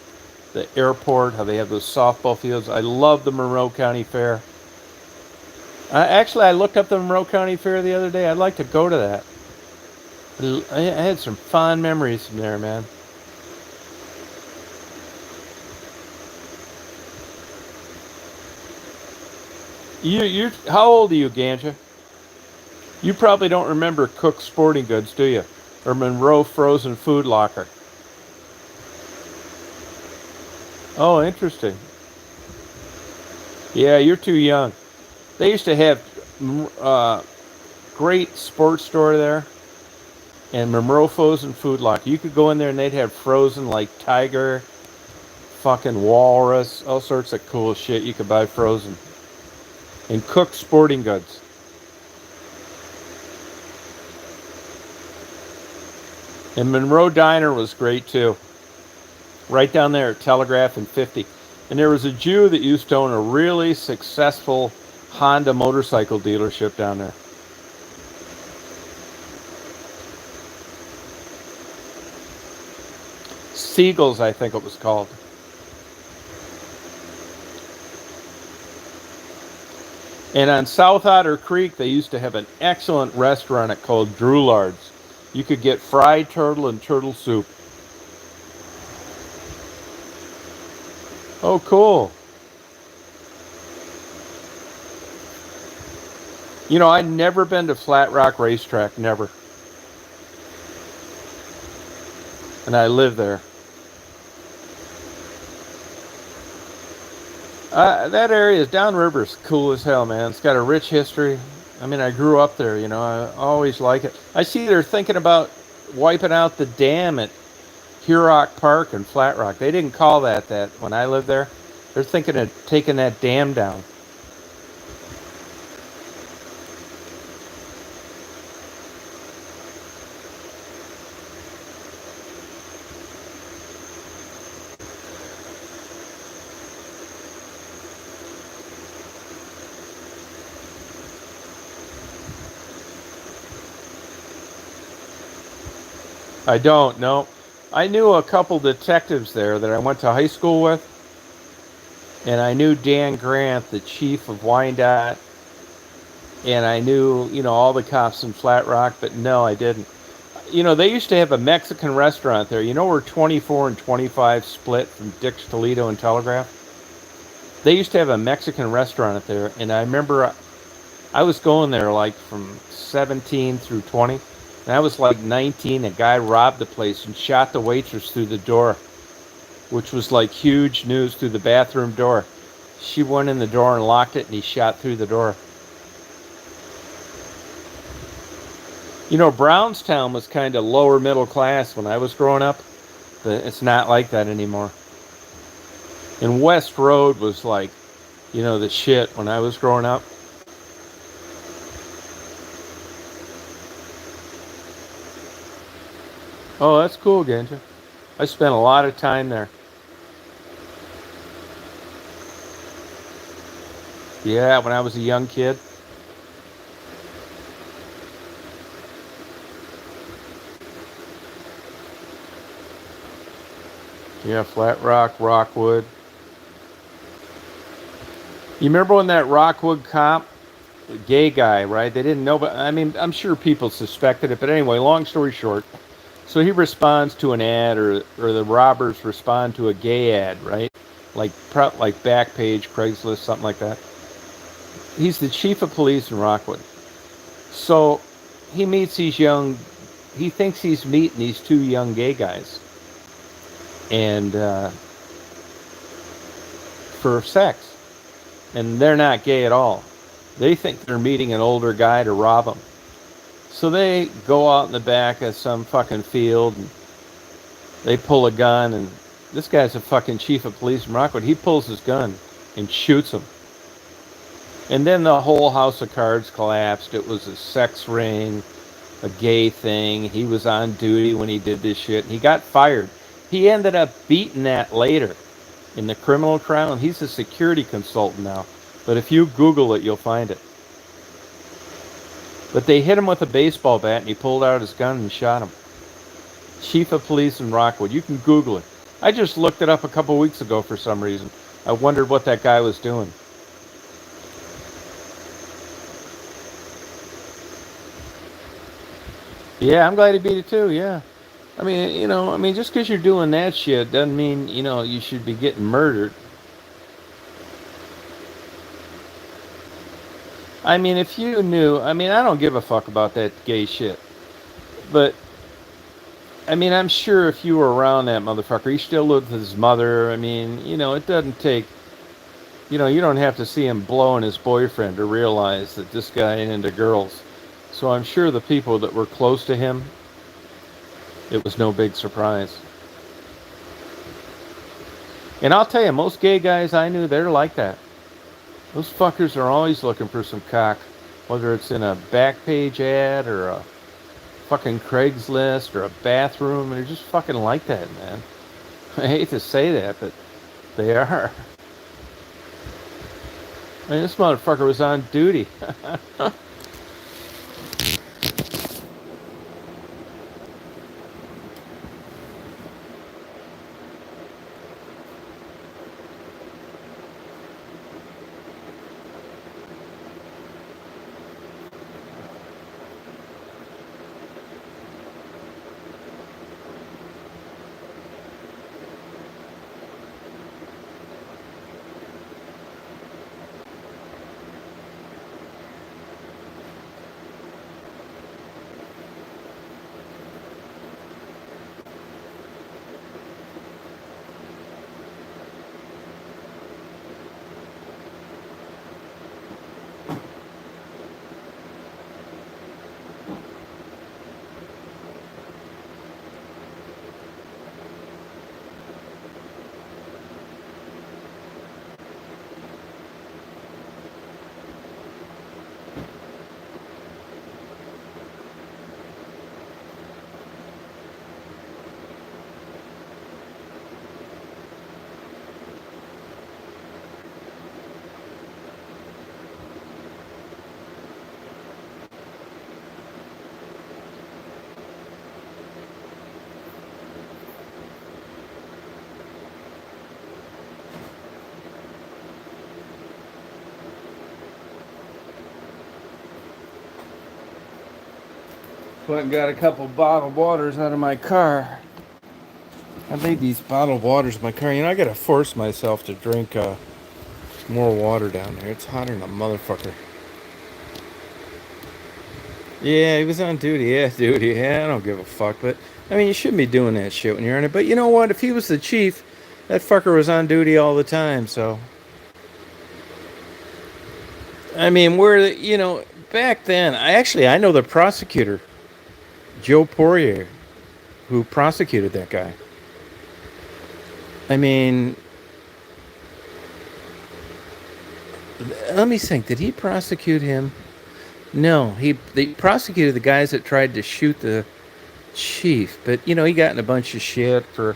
the airport, how they have those softball fields. I love the Monroe County Fair. I looked up the Monroe County Fair the other day. I'd like to go to that. I had some fond memories from there, man. You're how old are you, Ganja? You probably don't remember Cook Sporting Goods, do you? Or Monroe Frozen Food Locker. Oh, interesting. Yeah, you're too young. They used to have great sports store there and Monroe Frozen Food Locker. You could go in there and they'd have frozen like tiger, fucking walrus, all sorts of cool shit you could buy frozen. And Cook Sporting Goods. And Monroe Diner was great too. Right down there at Telegraph and 50. And there was a Jew that used to own a really successful Honda motorcycle dealership down there. Siegel's, I think it was called. And on South Otter Creek, they used to have an excellent restaurant called Droulard's. You could get fried turtle and turtle soup. Oh, cool. You know, I'd never been to Flat Rock Racetrack, never. And I live there. That area is downriver's cool as hell, man. It's got a rich history. I mean, I grew up there, you know, I always like it. I see they're thinking about wiping out the dam at Hurock Park and Flat Rock. They didn't call that when I lived there. They're thinking of taking that dam down. I don't know. I knew a couple detectives there that I went to high school with, and I knew Dan Grant, the chief of Wyandotte, and I knew, you know, all the cops in Flat Rock, but no, I didn't. You know, they used to have a Mexican restaurant there. You know where 24 and 25 split from Dick's Toledo and Telegraph? They used to have a Mexican restaurant there, and I remember I was going there like from 17 through 20, and I was like 19. A guy robbed the place and shot the waitress through the door, which was like huge news through the bathroom door. She went in the door and locked it, and he shot through the door. You know, Brownstown was kind of lower middle class when I was growing up. But it's not like that anymore. And West Road was like, you know, the shit when I was growing up. Oh, that's cool, Genja. I spent a lot of time there. Yeah, when I was a young kid. Yeah, Flat Rock, Rockwood. You remember when that Rockwood cop, the gay guy, right? They didn't know, but I mean, I'm sure people suspected it. But anyway, long story short, so he responds to an ad, or the robbers respond to a gay ad, right? Like Backpage, Craigslist, something like that. He's the chief of police in Rockwood. So he meets these young. He thinks he's meeting these two young gay guys, and for sex, and they're not gay at all. They think they're meeting an older guy to rob them. So they go out in the back of some fucking field and they pull a gun, and this guy's a fucking chief of police in Rockwood. He pulls his gun and shoots him. And then the whole house of cards collapsed. It was a sex ring, a gay thing. He was on duty when he did this shit. He got fired. He ended up beating that later in the criminal trial, and he's a security consultant now. But if you Google it, you'll find it. But they hit him with a baseball bat, and he pulled out his gun and shot him. Chief of police in Rockwood. You can Google it. I just looked it up a couple weeks ago for some reason. I wondered what that guy was doing. Yeah, I'm glad he beat it too. Yeah. I mean, you know, I mean, just because you're doing that shit doesn't mean, you know, you should be getting murdered. I mean, if you knew, I mean, I don't give a fuck about that gay shit. But, I mean, I'm sure if you were around that motherfucker, he still lived with his mother. I mean, you know, it doesn't take, you know, you don't have to see him blowing his boyfriend to realize that this guy ain't into girls. So I'm sure the people that were close to him, it was no big surprise. And I'll tell you, most gay guys I knew, they're like that. Those fuckers are always looking for some cock, whether it's in a Backpage ad or a fucking Craigslist or a bathroom. They're just fucking like that, man. I hate to say that, but they are. I mean, this motherfucker was on duty. went and got a couple bottled waters out of my car. I made these bottled waters in my car. You know, I gotta force myself to drink more water down there. It's hotter than a motherfucker. Yeah, he was on duty. Yeah, duty. Yeah, I don't give a fuck. But, I mean, you shouldn't be doing that shit when you're in it. But you know what? If he was the chief, that fucker was on duty all the time, so. I mean, back then, I know the prosecutor, Joe Poirier, who prosecuted that guy. I mean, let me think. Did he prosecute him? No, they prosecuted the guys that tried to shoot the chief. But he got in a bunch of shit for,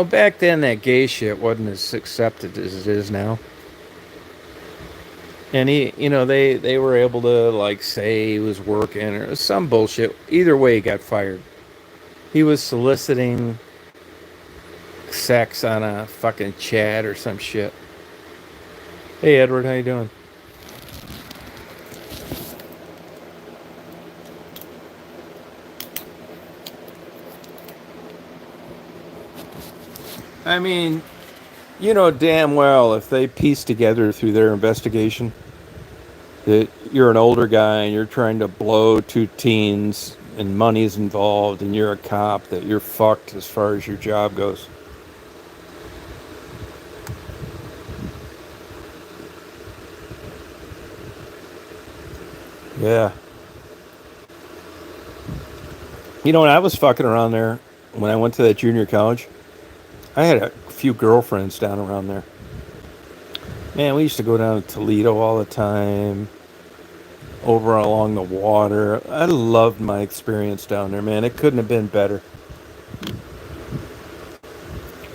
back then that gay shit wasn't as accepted as it is now. And they were able to like say he was working or some bullshit. Either way, he got fired. He was soliciting sex on a fucking chat or some shit. Hey Edward, how you doing? I mean, you know damn well if they piece together through their investigation that you're an older guy and you're trying to blow two teens and money's involved and you're a cop, that you're fucked as far as your job goes. Yeah. You know, when I was fucking around there, when I went to that junior college, I had a few girlfriends down around there. Man, we used to go down to Toledo all the time, over along the water. I loved my experience down there, man. It couldn't have been better.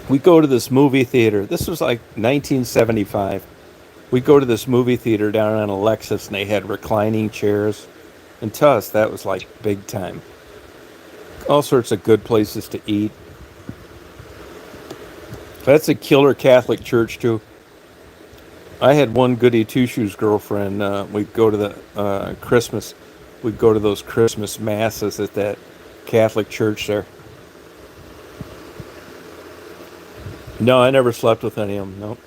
We go to this movie theater. This was like 1975. We go to this movie theater down on Alexis, and they had reclining chairs. And to us, that was like big time. All sorts of good places to eat. That's a killer Catholic church, too. I had one goody two-shoes girlfriend. We'd go to the Christmas. We'd go to those Christmas masses at that Catholic church there. No, I never slept with any of them. Nope.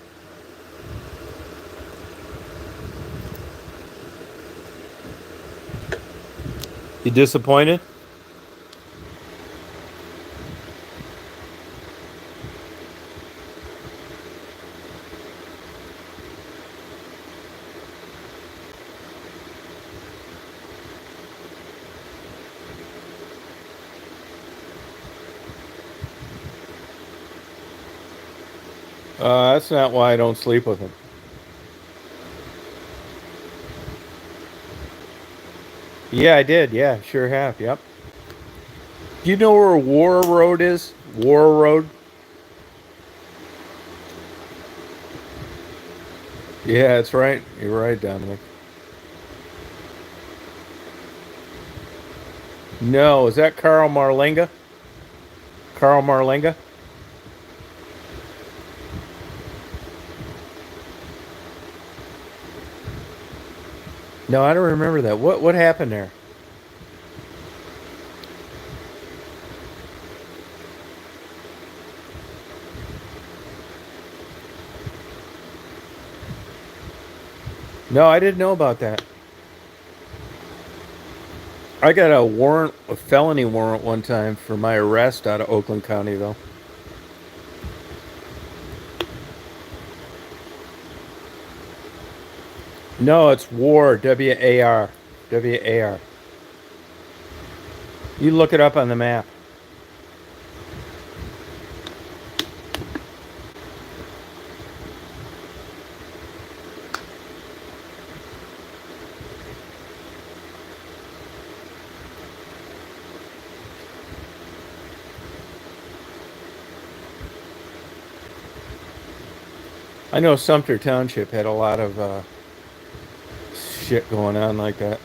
You disappointed? That's not why I don't sleep with them. Yeah, I did. Yeah, sure have. Yep. Do you know where War Road is? War Road? Yeah, that's right. You're right, Dominic. No, is that Carl Marlenga? Carl Marlenga? No, I don't remember that. What happened there? No, I didn't know about that. I got a warrant, a felony warrant one time for my arrest out of Oakland County, though. No, it's War, W-A-R. W-A-R. You look it up on the map. I know Sumter Township had a lot of shit going on like that.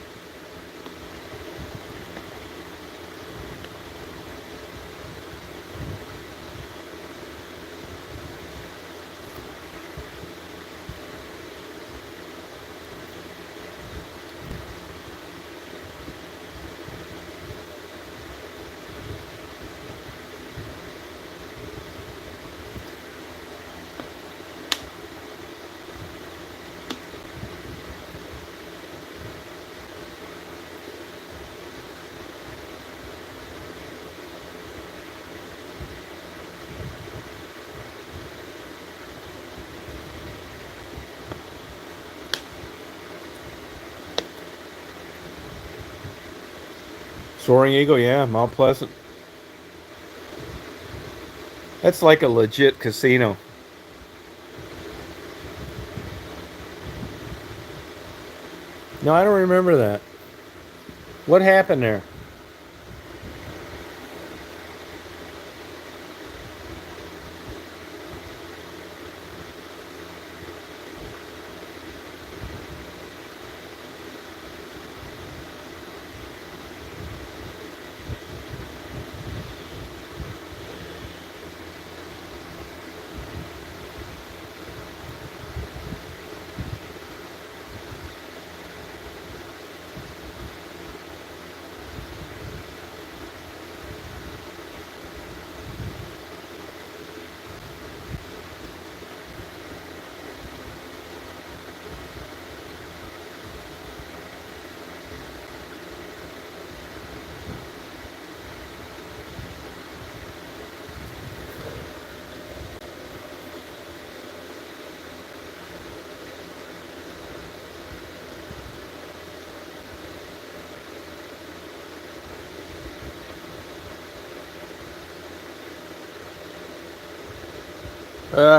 Soaring Eagle, yeah, Mount Pleasant. That's like a legit casino. No, I don't remember that. What happened there?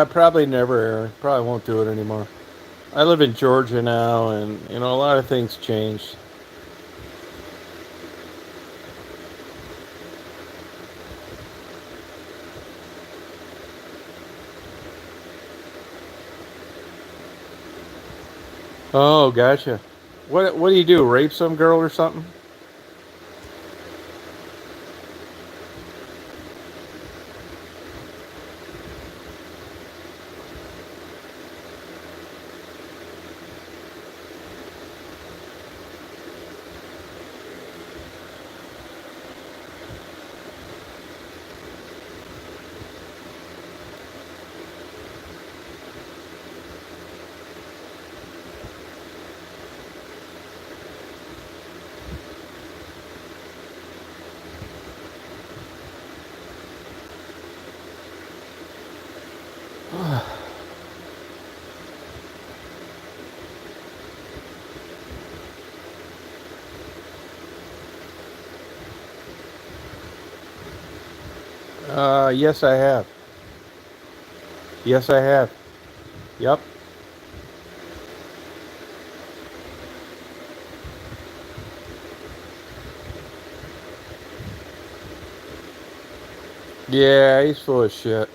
Probably never, Aaron. Probably won't do it anymore. I live in Georgia now, and a lot of things changed. Oh, gotcha. What do you do? Rape some girl or something? Yes, I have. Yes, I have. Yep. Yeah, he's full of shit.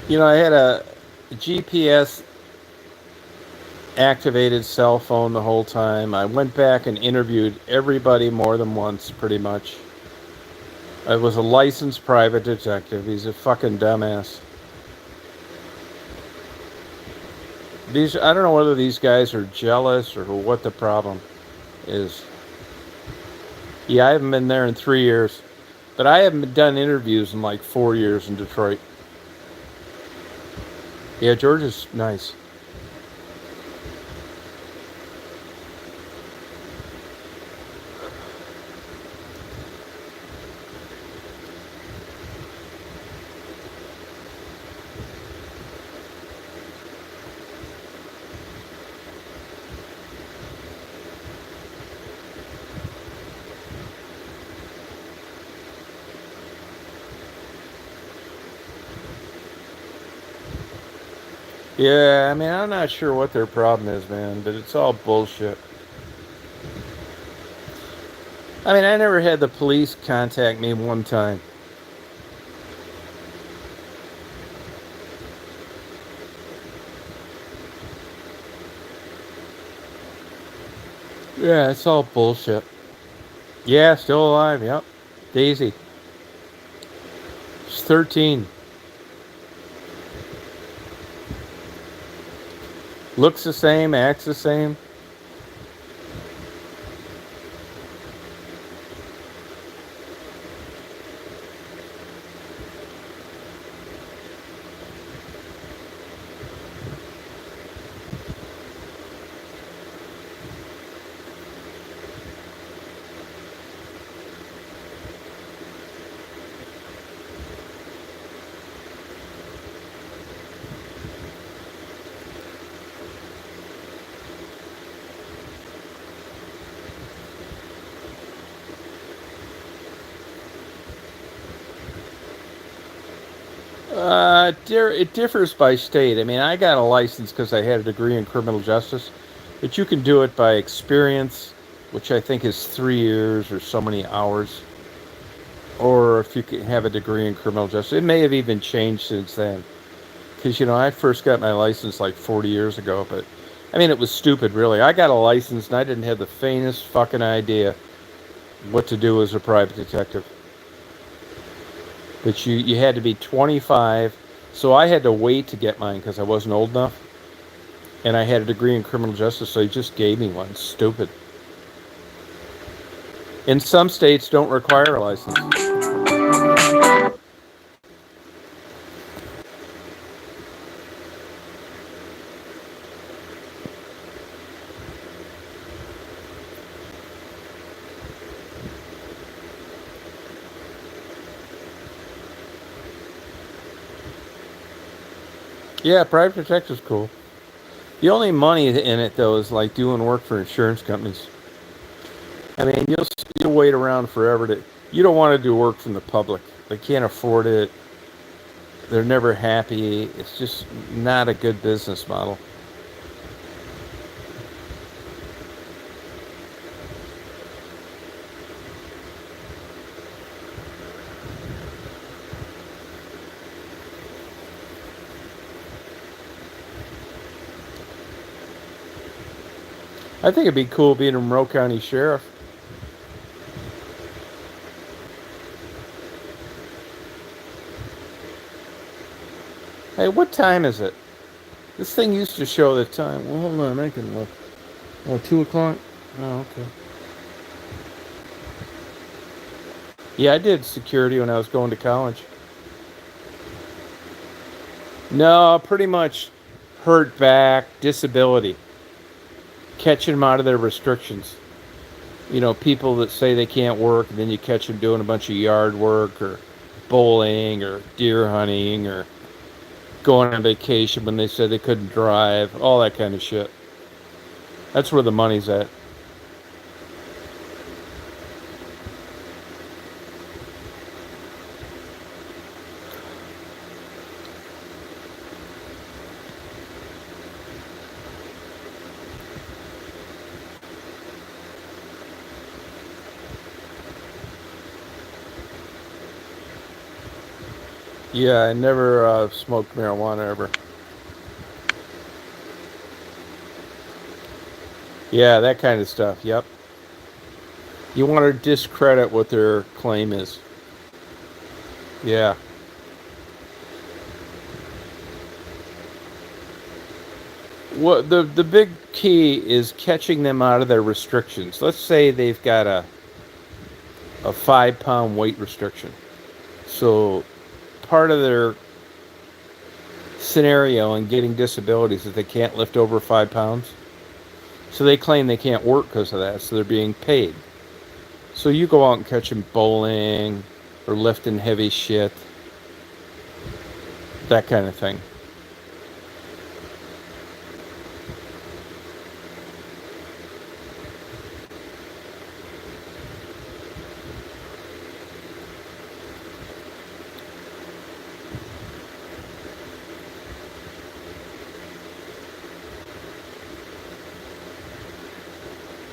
I had a GPS activated cell phone the whole time. I went back and interviewed everybody more than once, pretty much. I was a licensed private detective. He's a fucking dumbass. I don't know whether these guys are jealous or what the problem is. Yeah, I haven't been there in 3 years. But I haven't done interviews in like 4 years in Detroit. Yeah, Georgia's nice. Yeah, I mean, I'm not sure what their problem is, man, but it's all bullshit. I mean, I never had the police contact me one time. Yeah, it's all bullshit. Yeah, still alive, yep. Daisy. She's 13. Looks the same, acts the same. It differs by state. I mean, I got a license because I had a degree in criminal justice, but you can do it by experience, which I think is 3 years or so many hours, or if you can have a degree in criminal justice. It may have even changed since then, because I first got my license like 40 years ago, but I mean, it was stupid, really. I got a license and I didn't have the faintest fucking idea what to do as a private detective. But you had to be 25, so I had to wait to get mine because I wasn't old enough. And I had a degree in criminal justice, so they just gave me one. Stupid. In some states, don't require a license. Yeah, private detective's cool. The only money in it, though, is like doing work for insurance companies. I mean, you'll wait around forever to. You don't want to do work from the public. They can't afford it. They're never happy. It's just not a good business model. I think it'd be cool being a Monroe County Sheriff. Hey, what time is it? This thing used to show the time. Well, hold on, I can look. Oh, 2 o'clock? Oh, okay. Yeah, I did security when I was going to college. No, pretty much hurt back, disability. Catching them out of their restrictions. People that say they can't work, and then you catch them doing a bunch of yard work or bowling or deer hunting or going on vacation when they said they couldn't drive, all that kind of shit. That's where the money's at. Yeah, I never smoked marijuana ever. Yeah, that kind of stuff. Yep. You want to discredit what their claim is. Yeah. What the big key is catching them out of their restrictions. Let's say they've got a 5-pound weight restriction. So part of their scenario in getting disabilities is they can't lift over 5 pounds. So they claim they can't work because of that, so they're being paid. So you go out and catch them bowling or lifting heavy shit, that kind of thing.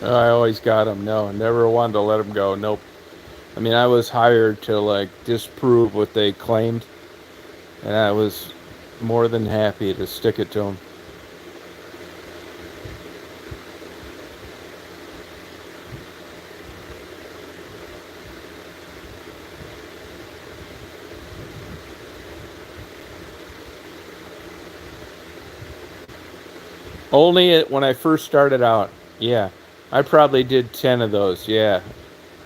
I always got them. No, never wanted to let them go. Nope. I mean, I was hired to like disprove what they claimed, and I was more than happy to stick it to them. Only when I first started out. Yeah. I probably did 10 of those. Yeah.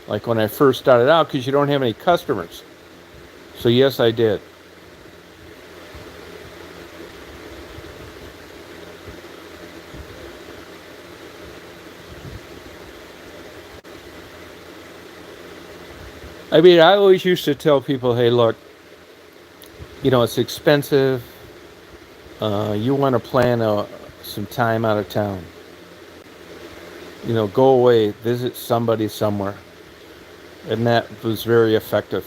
Like when I first started out, because you don't have any customers. So, yes, I did. I mean, I always used to tell people, hey, look, it's expensive. You want to plan some time out of town. Go away, visit somebody somewhere. And that was very effective.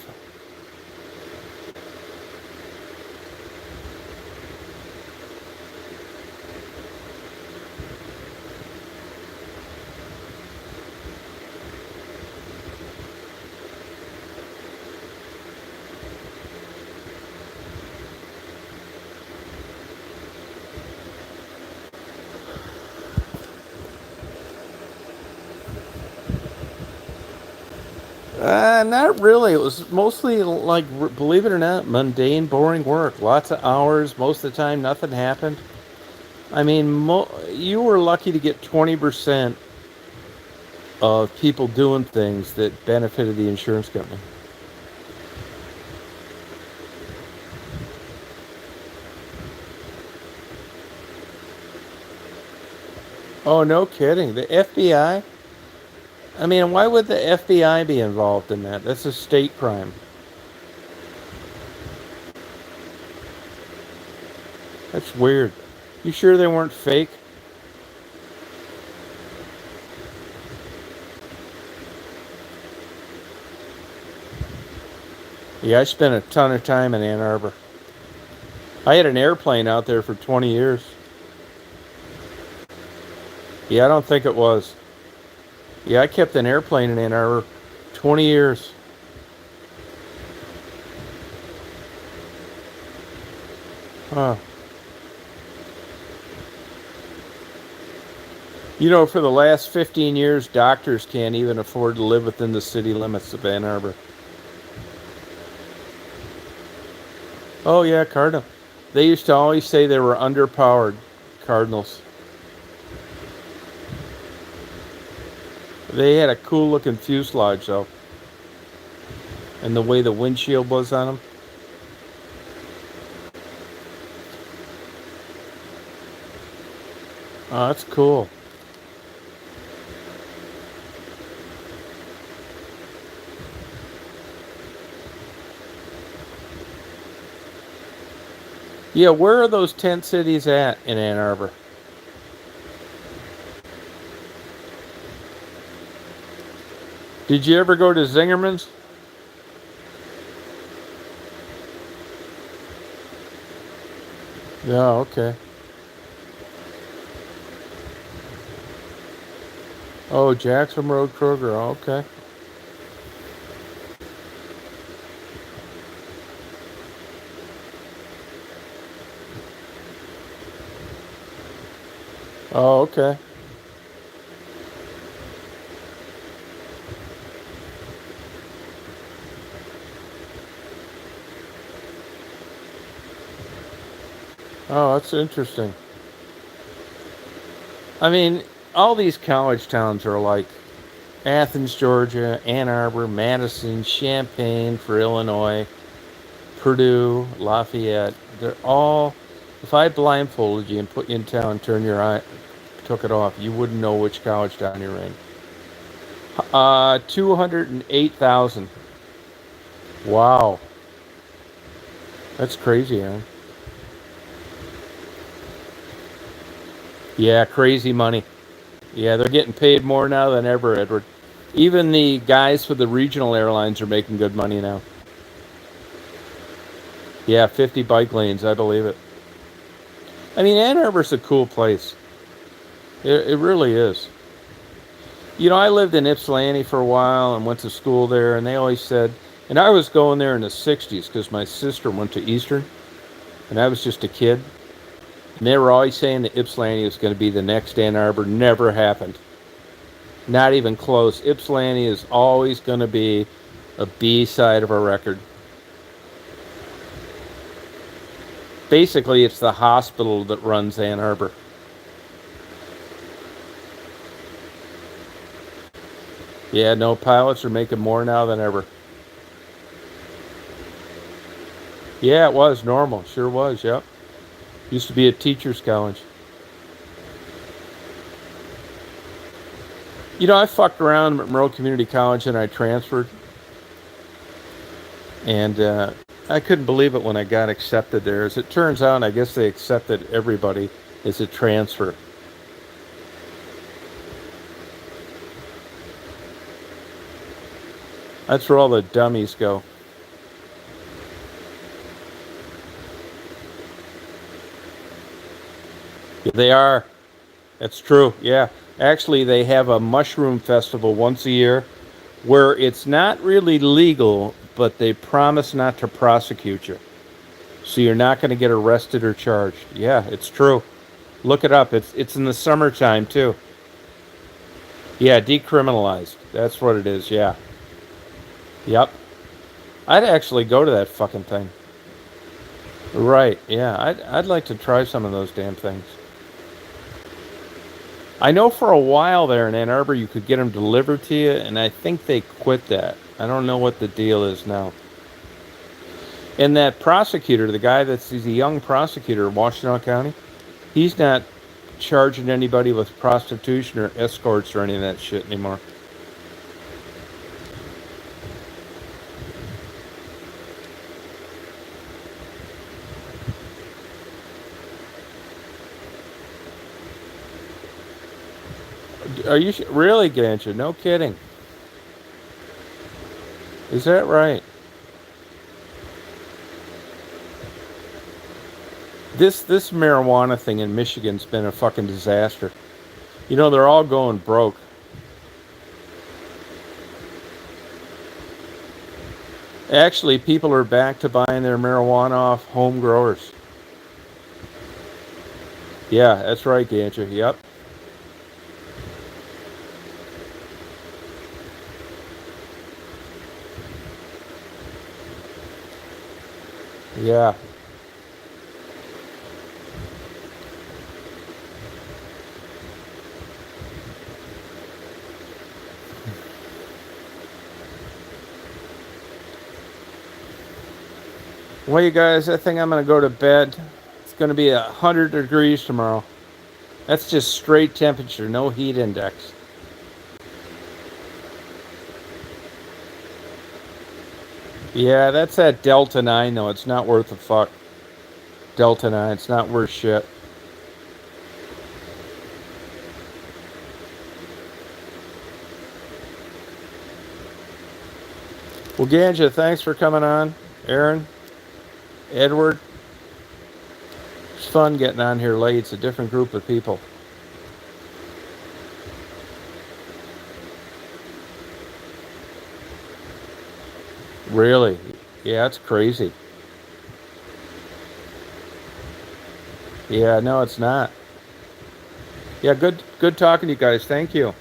Not really. It was mostly like, believe it or not, mundane, boring work. Lots of hours. Most of the time, nothing happened. I mean, you were lucky to get 20% of people doing things that benefited the insurance company. Oh, no kidding. The FBI? I mean, why would the FBI be involved in that? That's a state crime. That's weird. You sure they weren't fake? Yeah, I spent a ton of time in Ann Arbor. I had an airplane out there for 20 years. Yeah, I don't think it was. Yeah, I kept an airplane in Ann Arbor 20 years. Huh. You know, for the last 15 years, doctors can't even afford to live within the city limits of Ann Arbor. Oh, yeah, Cardinal. They used to always say they were underpowered, Cardinals. They had a cool looking fuselage, though. And the way the windshield was on them. Oh, that's cool. Yeah, where are those tent cities at in Ann Arbor? Did you ever go to Zingerman's? Yeah, okay. Oh, Jackson Road Kroger. Okay. Oh, okay. Oh, that's interesting. I mean, all these college towns are like Athens, Georgia, Ann Arbor, Madison, Champaign for Illinois, Purdue, Lafayette. They're all, if I blindfolded you and put you in town, turn your eye, took it off, you wouldn't know which college town you're in. 208,000. Wow. That's crazy, huh? Yeah, crazy money. Yeah, they're getting paid more now than ever, Edward. Even the guys for the regional airlines are making good money now. Yeah, 50 bike lanes, I believe it. I mean, Ann Arbor's a cool place. It really is. You know, I lived in Ypsilanti for a while and went to school there, and they always said, and I was going there in the 60s because my sister went to Eastern, and I was just a kid. And they were always saying that Ypsilanti was going to be the next Ann Arbor. Never happened. Not even close. Ypsilanti is always going to be a B side of a record. Basically, it's the hospital that runs Ann Arbor. Yeah, no, pilots are making more now than ever. Yeah, it was normal. Sure was, yep. Used to be a teacher's college. You know, I fucked around at Monroe Community College and I transferred. And I couldn't believe it when I got accepted there. As it turns out, I guess they accepted everybody as a transfer. That's where all the dummies go. Yeah, they are. That's true. Yeah. Actually, they have a mushroom festival once a year where it's not really legal, but they promise not to prosecute you. So you're not going to get arrested or charged. Yeah, it's true. Look it up. It's in the summertime too. Yeah, decriminalized. That's what it is. Yeah. Yep. I'd actually go to that fucking thing. Right. Yeah. I'd like to try some of those damn things. I know for a while there in Ann Arbor you could get them delivered to you, and I think they quit that. I don't know what the deal is now. And that prosecutor, he's a young prosecutor in Washtenaw County, he's not charging anybody with prostitution or escorts or any of that shit anymore. Are you really, Ganja? No kidding. Is that right? This marijuana thing in Michigan's been a fucking disaster. You know, they're all going broke. Actually, people are back to buying their marijuana off home growers. Yeah, that's right, Ganja. Yep. Yeah. Well, you guys, I think I'm going to go to bed. It's going to be 100 degrees tomorrow. That's just straight temperature, no heat index. Yeah, that's that Delta 9, though. It's not worth a fuck. Delta 9, it's not worth shit. Well, Ganja, thanks for coming on. Aaron, Edward. It's fun getting on here late. It's a different group of people. Really? Yeah, it's crazy. Yeah, no, it's not. Yeah, good talking to you guys. Thank you.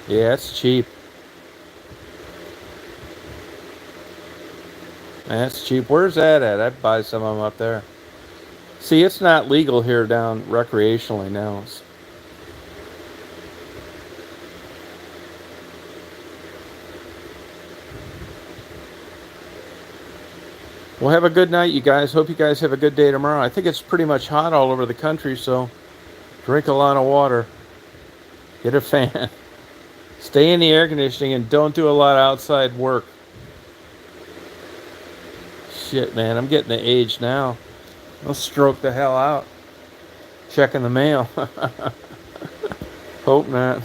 Yeah, it's cheap. That's cheap. Where's that at? I'd buy some of them up there. See, it's not legal here down recreationally now. Well, have a good night, you guys. Hope you guys have a good day tomorrow. I think it's pretty much hot all over the country, so drink a lot of water. Get a fan. Stay in the air conditioning and don't do a lot of outside work. Shit, man, I'm getting the age now. I'll stroke the hell out. Checking the mail. Hope not.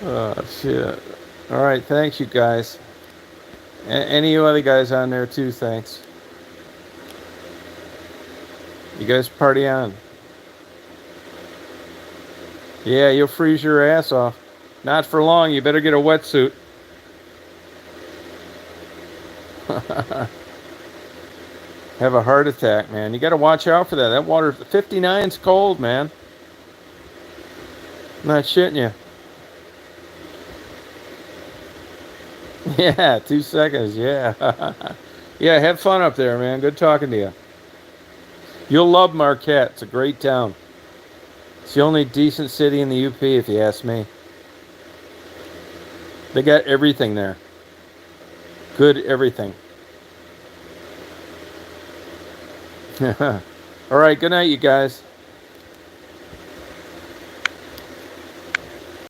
Oh, shit. All right, thanks, you guys. Any of you other guys on there, too, thanks. You guys party on. Yeah, you'll freeze your ass off. Not for long. You better get a wetsuit. Have a heart attack, man. You got to watch out for that. That water, 59's cold, man. I'm not shitting you. Yeah, 2 seconds. Yeah. Yeah, have fun up there, man. Good talking to you. You'll love Marquette. It's a great town. It's the only decent city in the UP, if you ask me. They got everything there. Good everything. All right, good night, you guys.